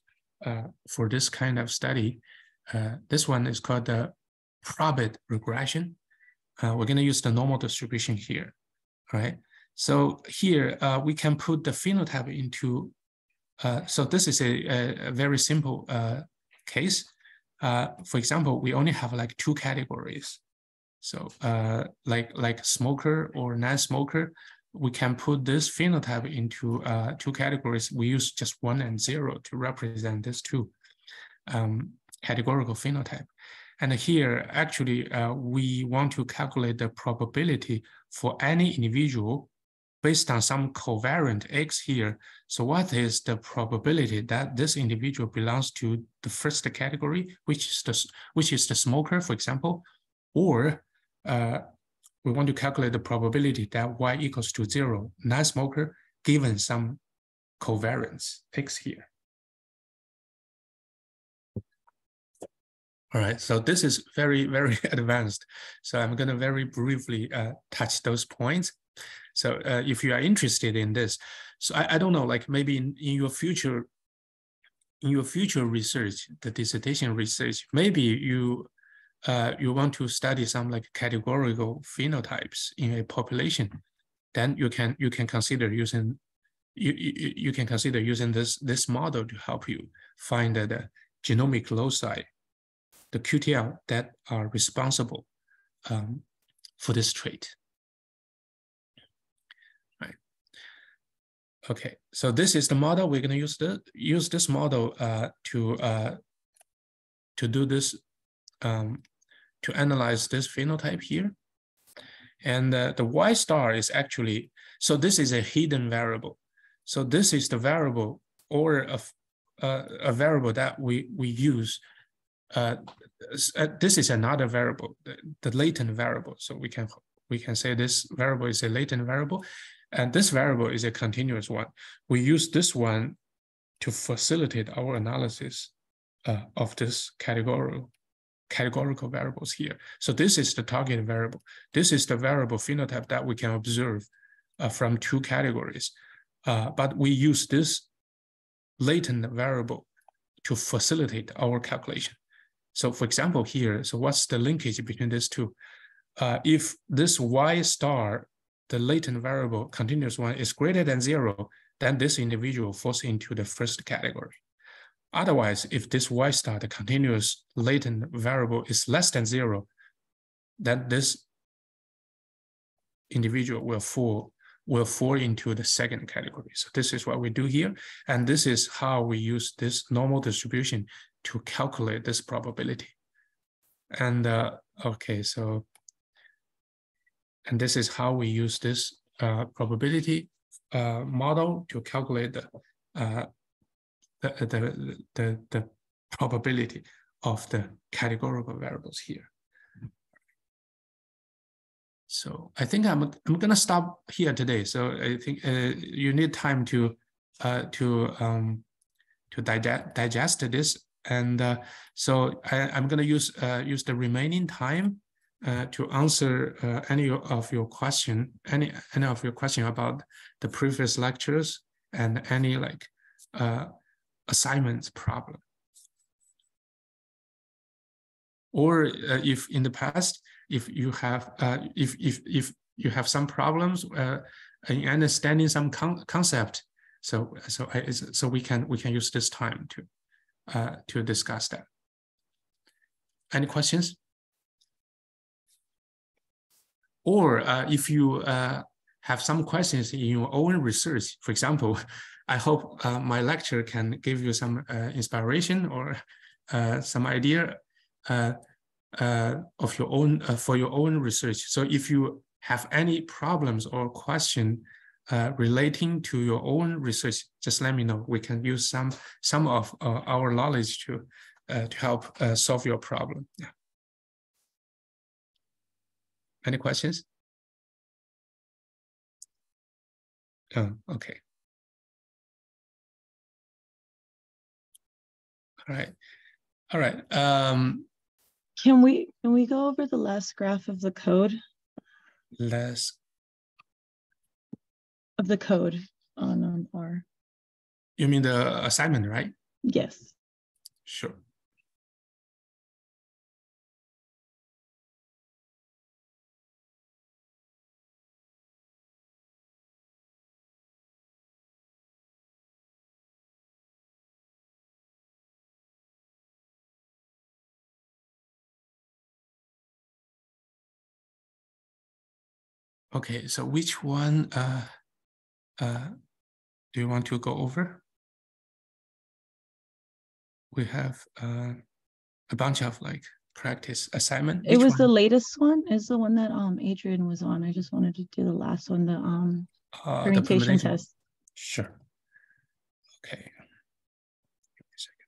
for this kind of study. This one is called the probit regression. We're going to use the normal distribution here, right? So here we can put the phenotype into. So this is a very simple case. For example, we only have like two categories. So like smoker or non-smoker, we can put this phenotype into two categories. We use just 1 and 0 to represent these two categorical phenotype. And here, actually, we want to calculate the probability for any individual based on some covariant X here. So what is the probability that this individual belongs to the first category, which is the smoker, for example, or we want to calculate the probability that Y equals to 0, non-smoker, given some covariance X here. All right, so this is very, very advanced. So I'm going to very briefly touch those points. So if you are interested in this, so I don't know, like maybe in your future research, the dissertation research, maybe you want to study some like categorical phenotypes in a population, then you can consider using this model to help you find the genomic loci, the QTL that are responsible for this trait. Right. Okay, so this is the model. We're going to use this model to do this, to analyze this phenotype here. And the Y star is actually, so this is a hidden variable. So this is the variable, or a variable that we use. This is another variable, the latent variable. So we can say this variable is a latent variable, and this variable is a continuous one. We use this one to facilitate our analysis of this categorical variables here. So this is the target variable. This is the variable phenotype that we can observe from two categories. But we use this latent variable to facilitate our calculation. So for example here, so what's the linkage between these two? If this Y star, the latent variable continuous one, is greater than 0, then this individual falls into the first category. Otherwise, if this Y star, the continuous latent variable, is less than 0, then this individual will fall into the second category. So this is what we do here. And this is how we use this normal distribution to calculate this probability. And okay, so, and this is how we use this probability model to calculate the probability of the categorical variables here. So I think I'm gonna stop here today. So I think you need time to digest this. And so I'm going to use the remaining time to answer any of your question about the previous lectures and any like assignments problem. Or if in the past, if you have if you have some problems in understanding some concept, so we can use this time to discuss that. Any questions? Or if you have some questions in your own research, for example, I hope my lecture can give you some inspiration or some idea of your own for your own research. So if you have any problems or question relating to your own research, just let me know. We can use some of our knowledge to help solve your problem. Yeah. Any questions? Oh, okay. All right. All right. Can we go over the last graph of the code? Last of the code on R. You mean the assignment, right? Yes. Sure. Okay, so which one do you want to go over? We have a bunch of like practice assignment. It was the latest one. It's the one that Adrian was on. I just wanted to do the last one, the permutation test. Sure. Okay. Give me a second.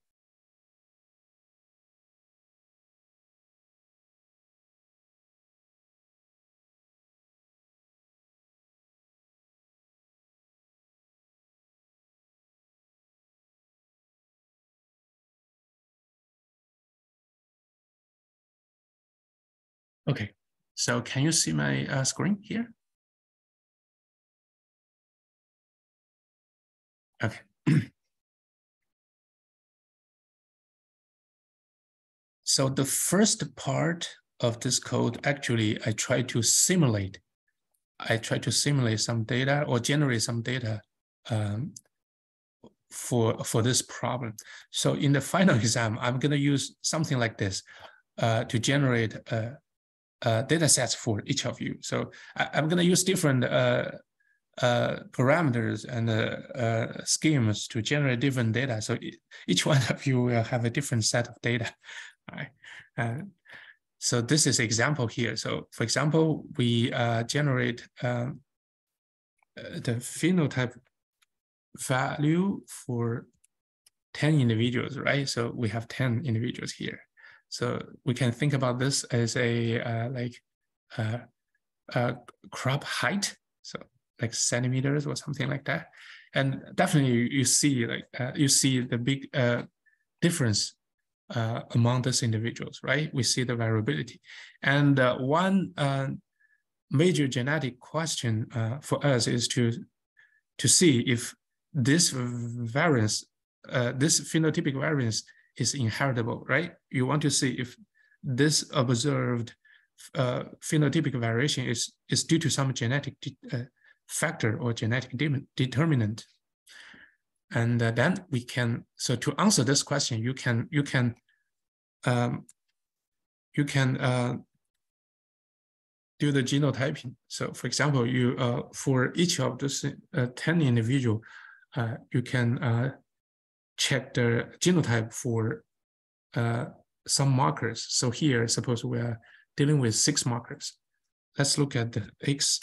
Okay, so can you see my screen here? Okay. So the first part of this code, actually, I try to simulate some data or generate some data for this problem. So in the final exam, I'm going to use something like this to generate data sets for each of you. So I'm going to use different parameters and schemes to generate different data. So each one of you will have a different set of data. All right. So this is example here. So for example, we generate the phenotype value for 10 individuals, right? So we have 10 individuals here. So we can think about this as a crop height, so like centimeters or something like that. And definitely you see like you see the big difference among these individuals, right? We see the variability. And one major genetic question for us is to see if this variance, this phenotypic variance is inheritable, right? You want to see if this observed phenotypic variation is due to some genetic factor or genetic determinant. And then we can, so to answer this question, you can do the genotyping. So for example, you for each of those 10 individual, you can check the genotype for some markers. So here, suppose we are dealing with 6 markers. Let's look at the X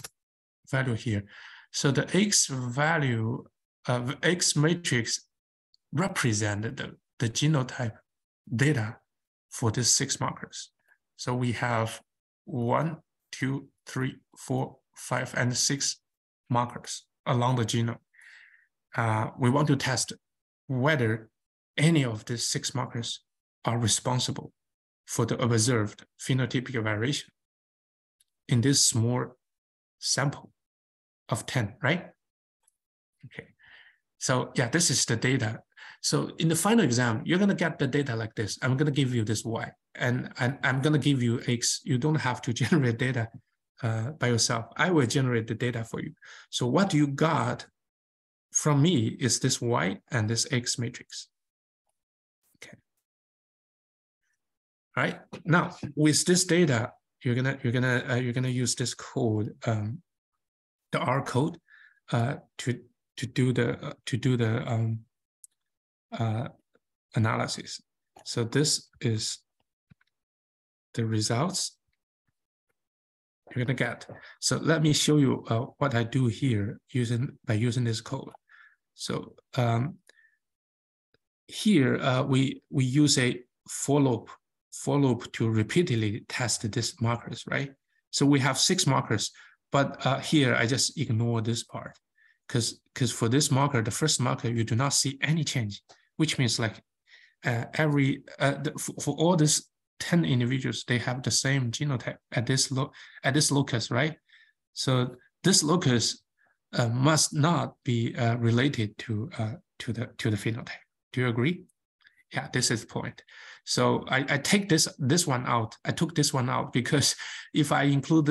value here. So the X value of X matrix represent the genotype data for these 6 markers. So we have 1, 2, 3, 4, 5, and 6 markers along the genome. We want to test whether any of these 6 markers are responsible for the observed phenotypic variation in this small sample of 10, right? Okay, so yeah, this is the data. So in the final exam, you're gonna get the data like this. I'm gonna give you this Y, and I'm gonna give you X. You don't have to generate data by yourself. I will generate the data for you. So what you got from me is this Y and this X matrix. Okay. All right. Now with this data, you're gonna use this code, the R code, to do the analysis. So this is the results you're gonna get. So let me show you what I do here by using this code. So here we use a for loop to repeatedly test these markers, right? So we have 6 markers, but here I just ignore this part because for this marker, the first marker, you do not see any change, which means like for all these 10 individuals, they have the same genotype at this locus, right? So this locus must not be related to the phenotype. Do you agree? Yeah, this is the point. So I take this one out. I took this one out because if I include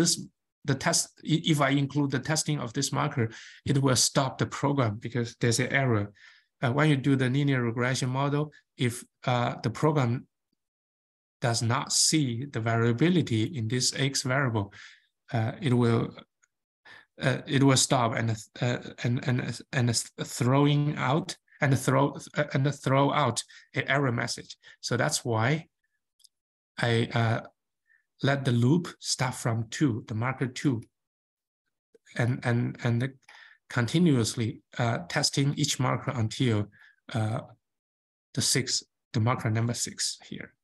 if I include the testing of this marker, it will stop the program because there's an error. When you do the linear regression model, if the program does not see the variability in this X variable, it will stop and throwing out and throw out an error message. So that's why I let the loop start from 2, the marker 2, and continuously testing each marker until the marker number 6 here.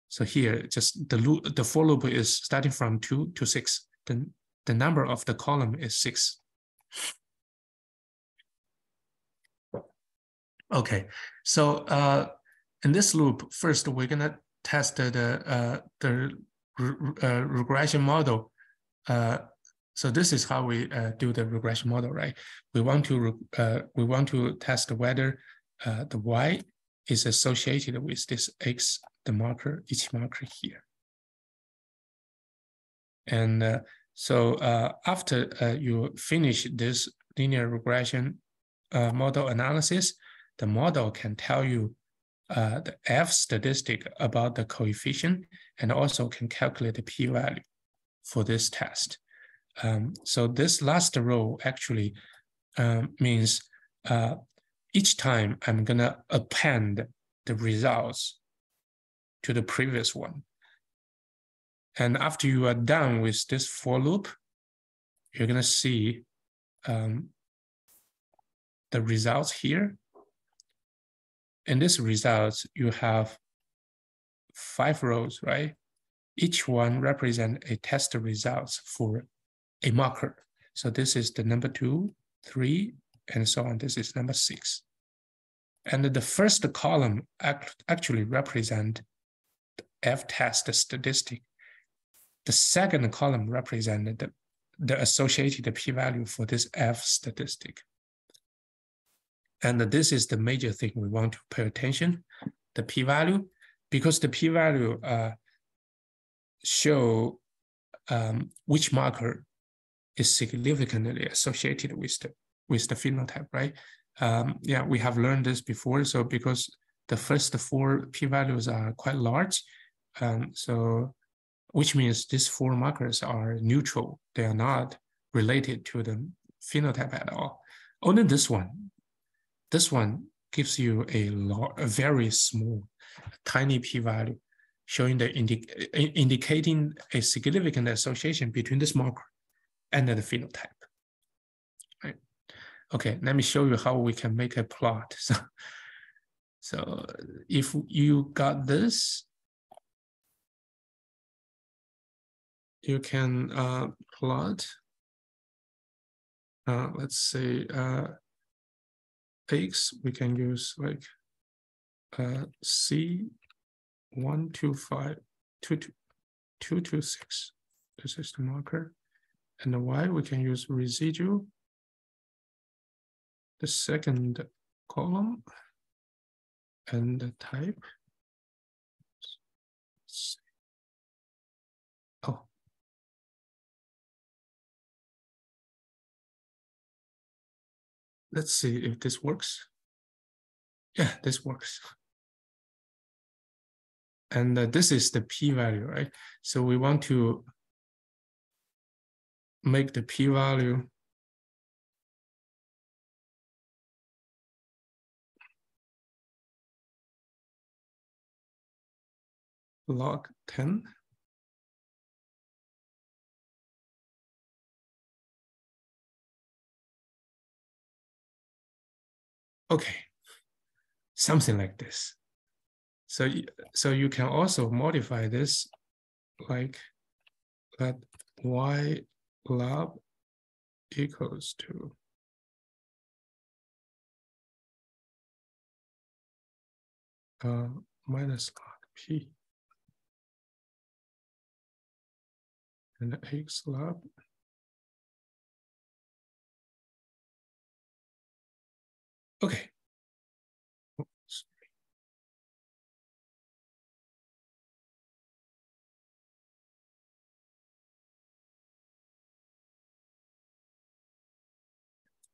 So here, just the for loop is starting from 2 to 6. The number of the column is 6. Okay, so in this loop, first we're gonna test the regression model. So this is how we do the regression model, right? We want to test whether the Y is associated with this X, each marker here. And so after you finish this linear regression model analysis, the model can tell you the F statistic about the coefficient and also can calculate the p-value for this test. So this last row actually means each time I'm gonna append the results to the previous one. And after you are done with this for loop, you're gonna see the results here. In this results, you have 5 rows, right? Each one represents a test results for a marker. So this is the number 2, 3, and so on. This is number 6. And the first column actually represent the F-test statistic. The second column represents the associated p-value for this F statistic. And this is the major thing we want to pay attention, the p-value, because the p-value show which marker is significantly associated with the phenotype, right? Yeah, we have learned this before. So because the first 4 p-values are quite large, so which means these 4 markers are neutral. They are not related to the phenotype at all. Only this one gives you a very small, tiny p-value, showing indicating a significant association between this marker and the phenotype. Right? Okay, let me show you how we can make a plot. So if you got this, you can plot, let's say, X, we can use like C125226. This is the marker. And the Y, we can use residual. The second column and the type. Oh. Let's see if this works. Yeah, this works. And this is the p-value, right? So we want to make the p-value log 10. Okay, something like this. So you can also modify this like that y log equals to minus log p and x log okay.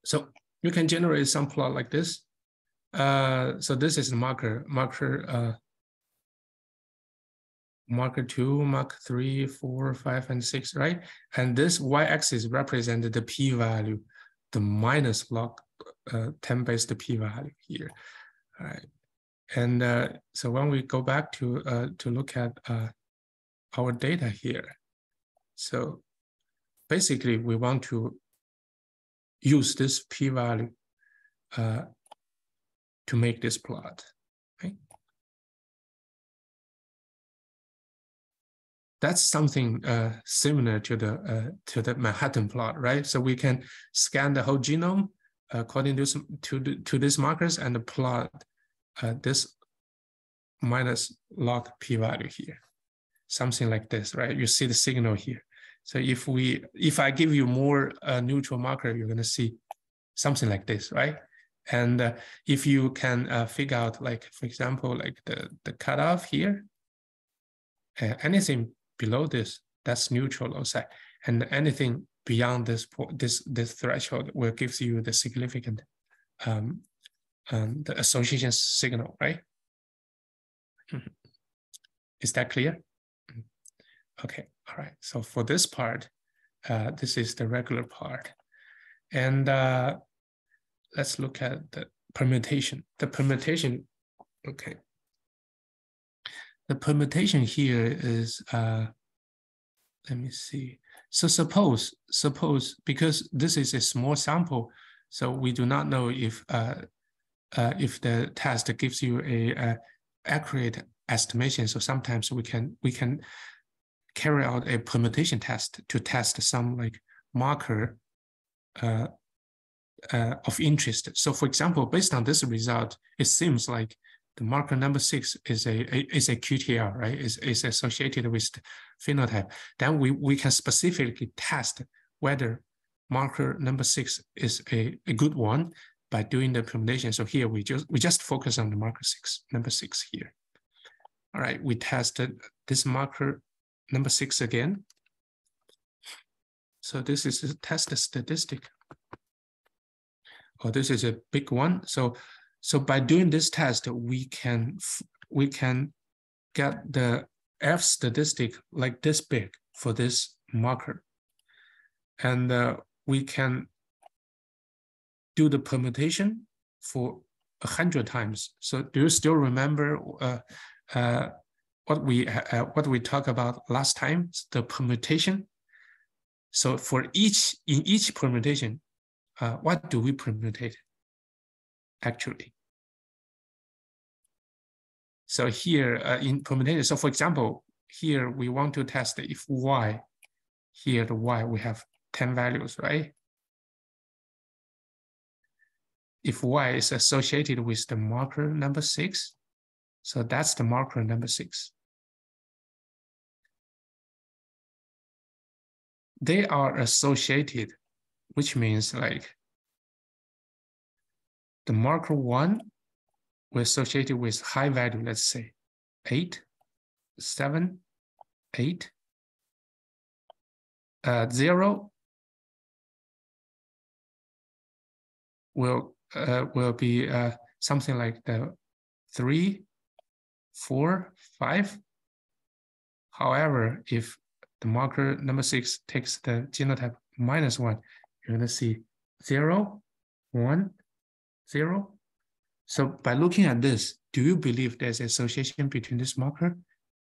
So you can generate some plot like this. So this is the marker 2, mark 3, 4, 5, and 6, right? And this y-axis represented the p-value, the minus log 10 based p-value here. All right. And so when we go back to look at our data here, so basically we want to use this p-value to make this plot, right? That's something similar to the Manhattan plot, right? So we can scan the whole genome according to these markers and plot this minus log p-value here, something like this, right? You see the signal here. So if I give you more neutral marker, you're gonna see something like this, right? And if you can figure out, like for example, like the cutoff here, anything below this, that's neutral loci, and anything beyond this threshold will give you the significant the association signal, right? Is that clear? Okay, all right. So for this part, this is the regular part, and let's look at the permutation. The permutation, okay. The permutation here is, let me see. So suppose, because this is a small sample, so we do not know if the test gives you a accurate estimation. So sometimes we can carry out a permutation test to test some like marker of interest. So for example, based on this result, it seems like the marker number 6 is a QTL, right? Is associated with the phenotype. Then we can specifically test whether marker number 6 is a good one by doing the permutation. So here we just focus on the marker number 6 here. All right, we tested this marker number 6 again. So this is a test statistic. Oh, this is a big one. So by doing this test, we can get the F statistic like this big for this marker, and we can do the permutation for 100 times. So do you still remember what we talked about last time? The permutation. So in each permutation, what do we permutate actually? So here in permutation, so for example, here we want to test if Y, here the Y, we have 10 values, right? If Y is associated with the marker number 6, So that's the marker number 6. They are associated, which means like the marker 1 will associated with high value, let's say 8, 7, 8, 0 will be something like the 3, 4, 5. However, if the marker number 6 takes the genotype -1, you're going to see 0, 1, 0. So by looking at this, do you believe there's association between this marker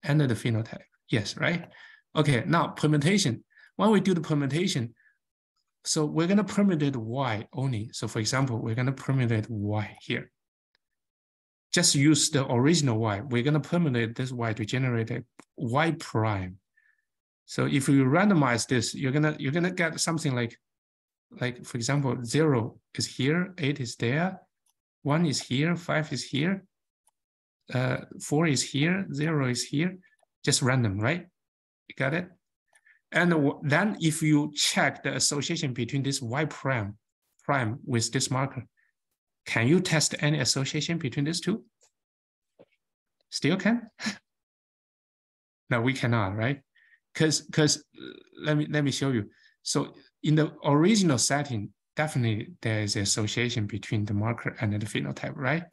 and the phenotype? Yes, right? Okay, now permutation. When we do the permutation, so we're going to permutate Y only. So for example, we're going to permutate Y here. Just use the original Y. We're going to permutate this Y to generate a Y prime. So if you randomize this, you're gonna get something like for example, 0 is here, 8 is there, 1 is here, 5 is here, 4 is here, 0 is here, just random, right? You got it? And then if you check the association between this Y prime with this marker, can you test any association between these two? Still can? No, we cannot, right? Because let me show you. So in the original setting, definitely there is association between the marker and the phenotype, right?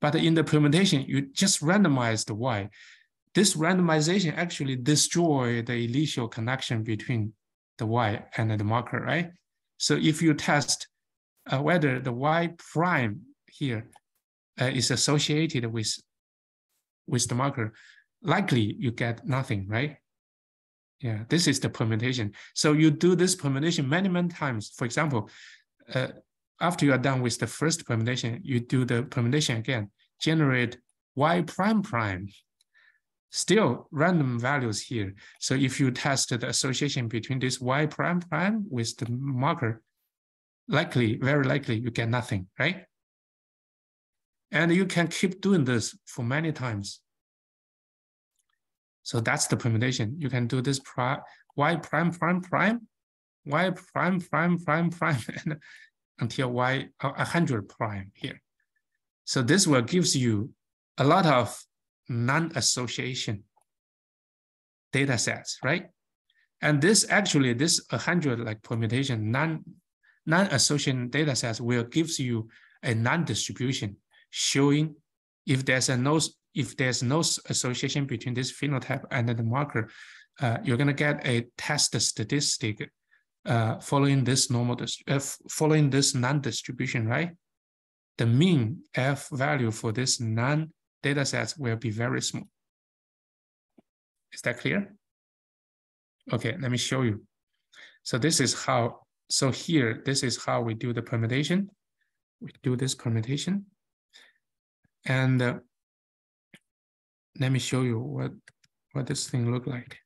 But in the permutation, you just randomize the Y. This randomization actually destroys the initial connection between the Y and the marker, right? So if you test whether the Y prime here is associated with the marker, likely you get nothing, right? Yeah, this is the permutation. So you do this permutation many times. For example, after you are done with the first permutation, you do the permutation again, generate Y prime. Still random values here. So if you test the association between this Y prime with the marker, very likely you get nothing, right? And you can keep doing this for many times. So that's the permutation. You can do this Y prime, Y prime, and until Y 100 prime here. So this will gives you a lot of non-association data sets, right? And this 100 like permutation, non-association data sets will gives you a non-distribution showing if there's no association between this phenotype and the marker, you're going to get a test statistic following this following this non-distribution, right? The mean F value for this non-data sets will be very small. Is that clear? Okay, let me show you. So this is how. So here, this is how we do the permutation. We do this permutation, and let me show you what this thing look like.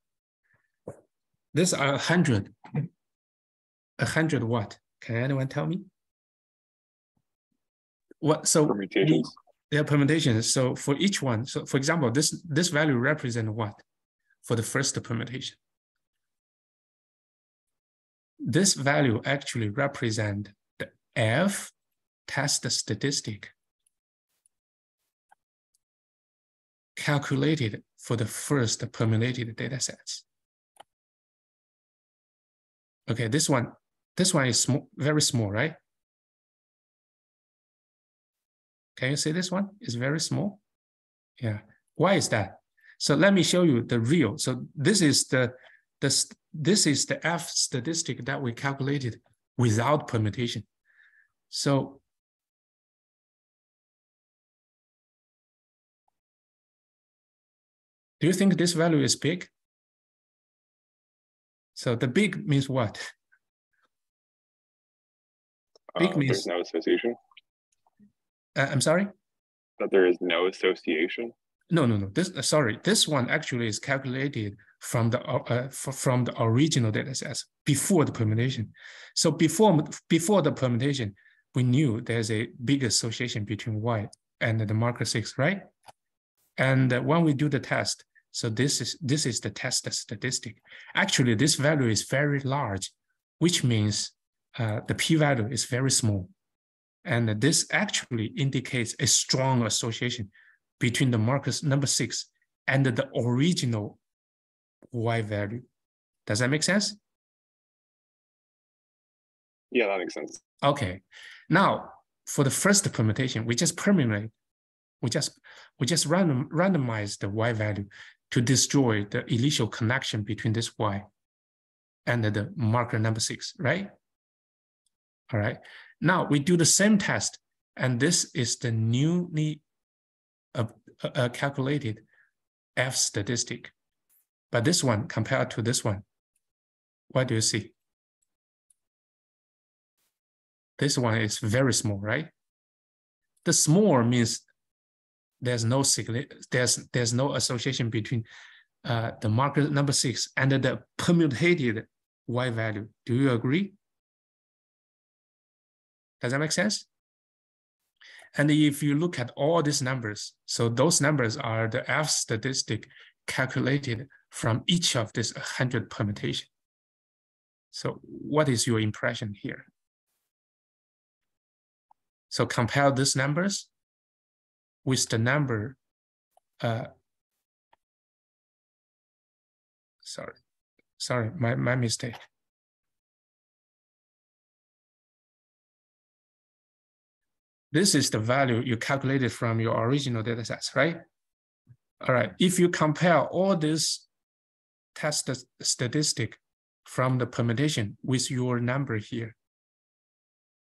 This are 100 what? Can anyone tell me? What? So permutations. Yeah, permutations. So for each one, so for example, this value represent what? For the first permutation. This value actually represent the F test statistic calculated for the first permutated data sets. Okay, this one is small, very small, right? Can you see this one? It's very small. Yeah. Why is that? So let me show you the real. So this is the F statistic that we calculated without permutation. So do you think this value is big? So the big means what? Big means there's no association. I'm sorry? That there is no association? No. This one actually is calculated from the original data sets before the permutation. So before the permutation, we knew there's a big association between Y and the marker 6, right? And when we do the test, so this is the test statistic. Actually, this value is very large, which means the p-value is very small. And this actually indicates a strong association between the marker number 6 and the original y value. Does that make sense? Yeah, that makes sense. Okay. Now, for the first permutation, we just randomize the y value to destroy the initial connection between this y and the marker number 6, right? All right. Now we do the same test, and this is the newly calculated F statistic. But this one compared to this one, what do you see? This one is very small, right? The small means there's no association between the marker number 6 and the permutated y value. Do you agree? Does that make sense? And if you look at all these numbers, so those numbers are the F statistic calculated from each of these 100 permutations. So what is your impression here? So compare these numbers with the number, sorry, my mistake. This is the value you calculated from your original data sets, right? All right, if you compare all this test statistic from the permutation with your number here,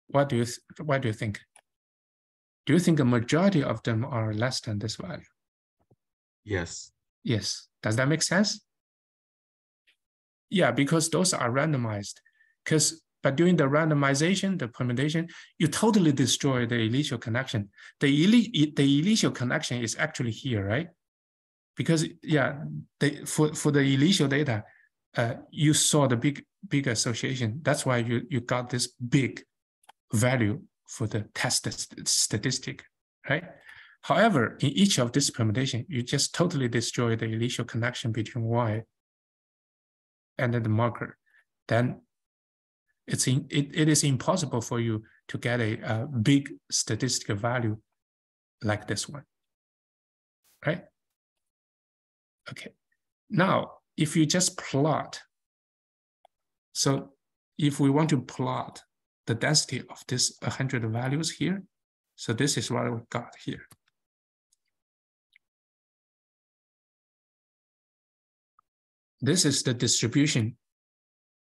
what do you think? Do you think a majority of them are less than this value? Yes. Yes. Does that make sense? Yeah, because those are randomized. But during the randomization, the permutation, you totally destroy the initial connection. The initial connection is actually here, right? Because yeah, for the initial data, you saw the big association. That's why you got this big value for the test statistic, right? However, in each of this permutation, you just totally destroy the initial connection between y and the marker. Then it is impossible for you to get a big statistical value like this one, right? Okay, now if you just plot, so if we want to plot the density of this 100 values here, so this is what we got here. This is the distribution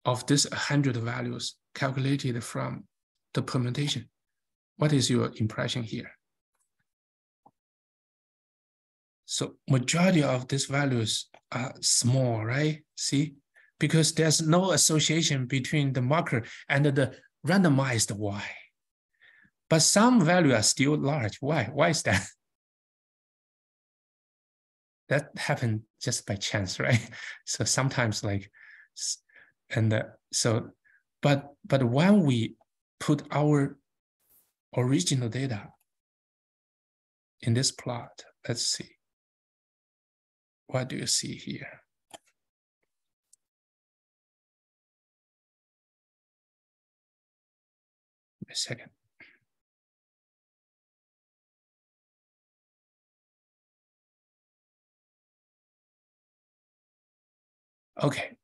of this 100 values calculated from the permutation. What is your impression here? So majority of these values are small, right? See, because there's no association between the marker and the randomized y. But some values are still large. Why? Why is that? That happened just by chance, right? So sometimes but when we put our original data in this plot, let's see. What do you see here? Give me a second. Okay.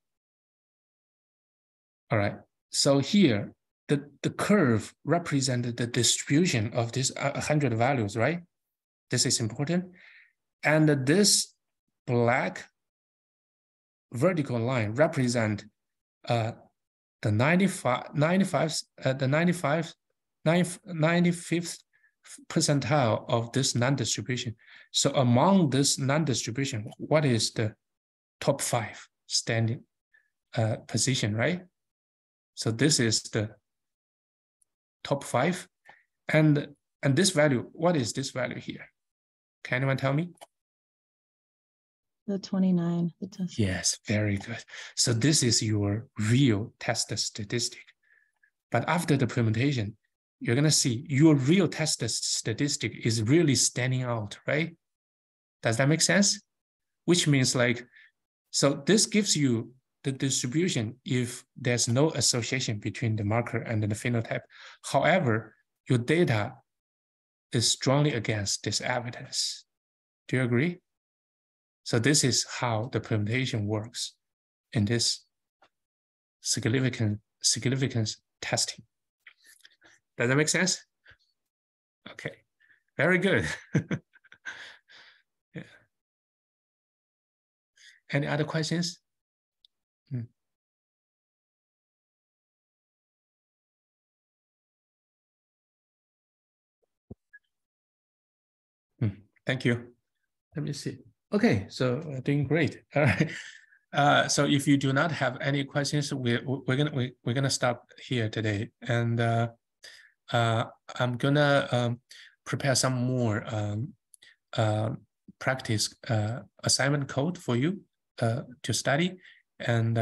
All right. So here, the curve represented the distribution of these 100 values, right? This is important. And this black vertical line represent the 95th percentile of this non-distribution. So among this non-distribution, what is the top 5 standing position, right? So this is the top 5. And this value, what is this value here? Can anyone tell me? The 29, the test. Yes, very good. So this is your real test statistic. But after the permutation, you're going to see your real test statistic is really standing out, right? Does that make sense? Which means like, so this gives you the distribution if there's no association between the marker and the phenotype. However, your data is strongly against this evidence. Do you agree? So this is how the permutation works in this significance testing. Does that make sense? Okay, very good. Yeah. Any other questions? Thank you. Let me see. Okay, so doing great. All right. So if you do not have any questions, we're gonna stop here today, and I'm gonna prepare some more practice assignment code for you to study, and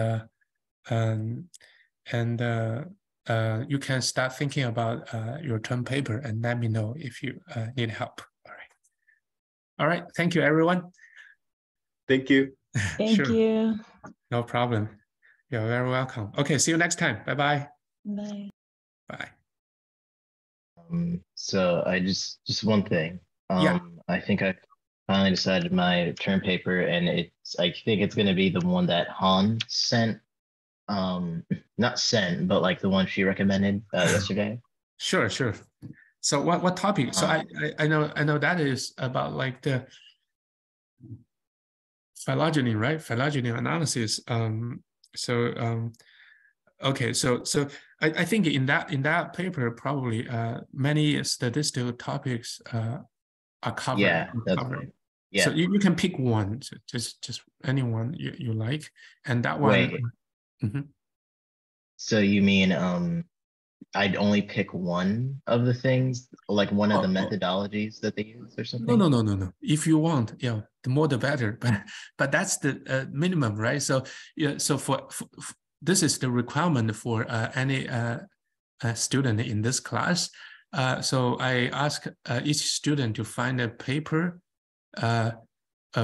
you can start thinking about your term paper and let me know if you need help. All right. Thank you, everyone. Thank you. Thank you. No problem. You're very welcome. Okay, see you next time. Bye-bye. Bye. Bye. So I just one thing. Yeah. I think I finally decided my term paper, and I think it's gonna be the one that Han sent. Not sent, but like the one she recommended yesterday. Sure. So what topic? So I know that is about like the phylogeny, right? Phylogeny analysis. Okay, so I think in that paper probably many statistical topics are covered. Yeah, that's right. Yeah. So you can pick one, just anyone you like, and that one. Wait. So you mean I'd only pick one of the things, like one of the methodologies that they use or something? No. If you want, yeah, the more the better. But that's the minimum, right? So yeah, so for this is the requirement for any student in this class. So I ask each student to find a paper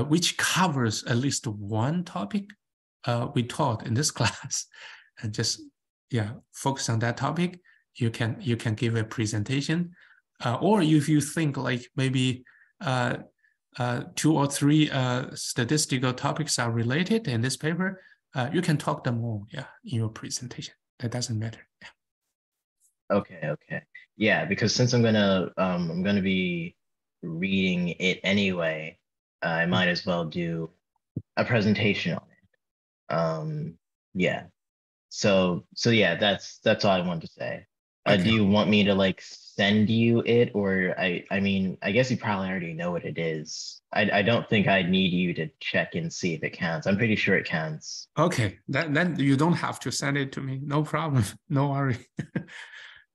which covers at least one topic we taught in this class, and just focus on that topic. You can give a presentation, or if you think like maybe 2 or 3 statistical topics are related in this paper, you can talk them all, in your presentation. That doesn't matter. Okay. Yeah, because since I'm gonna be reading it anyway, I might as well do a presentation on it. Yeah. So yeah, that's all I wanted to say. Okay. Do you want me to like send you it, or I mean, I guess you probably already know what it is. I don't think I need you to check and see if it counts. I'm pretty sure it counts. Okay, then you don't have to send it to me. No problem. No worry.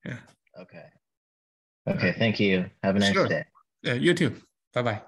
Yeah. Okay. Thank you. Have a nice day. You too. Bye-bye.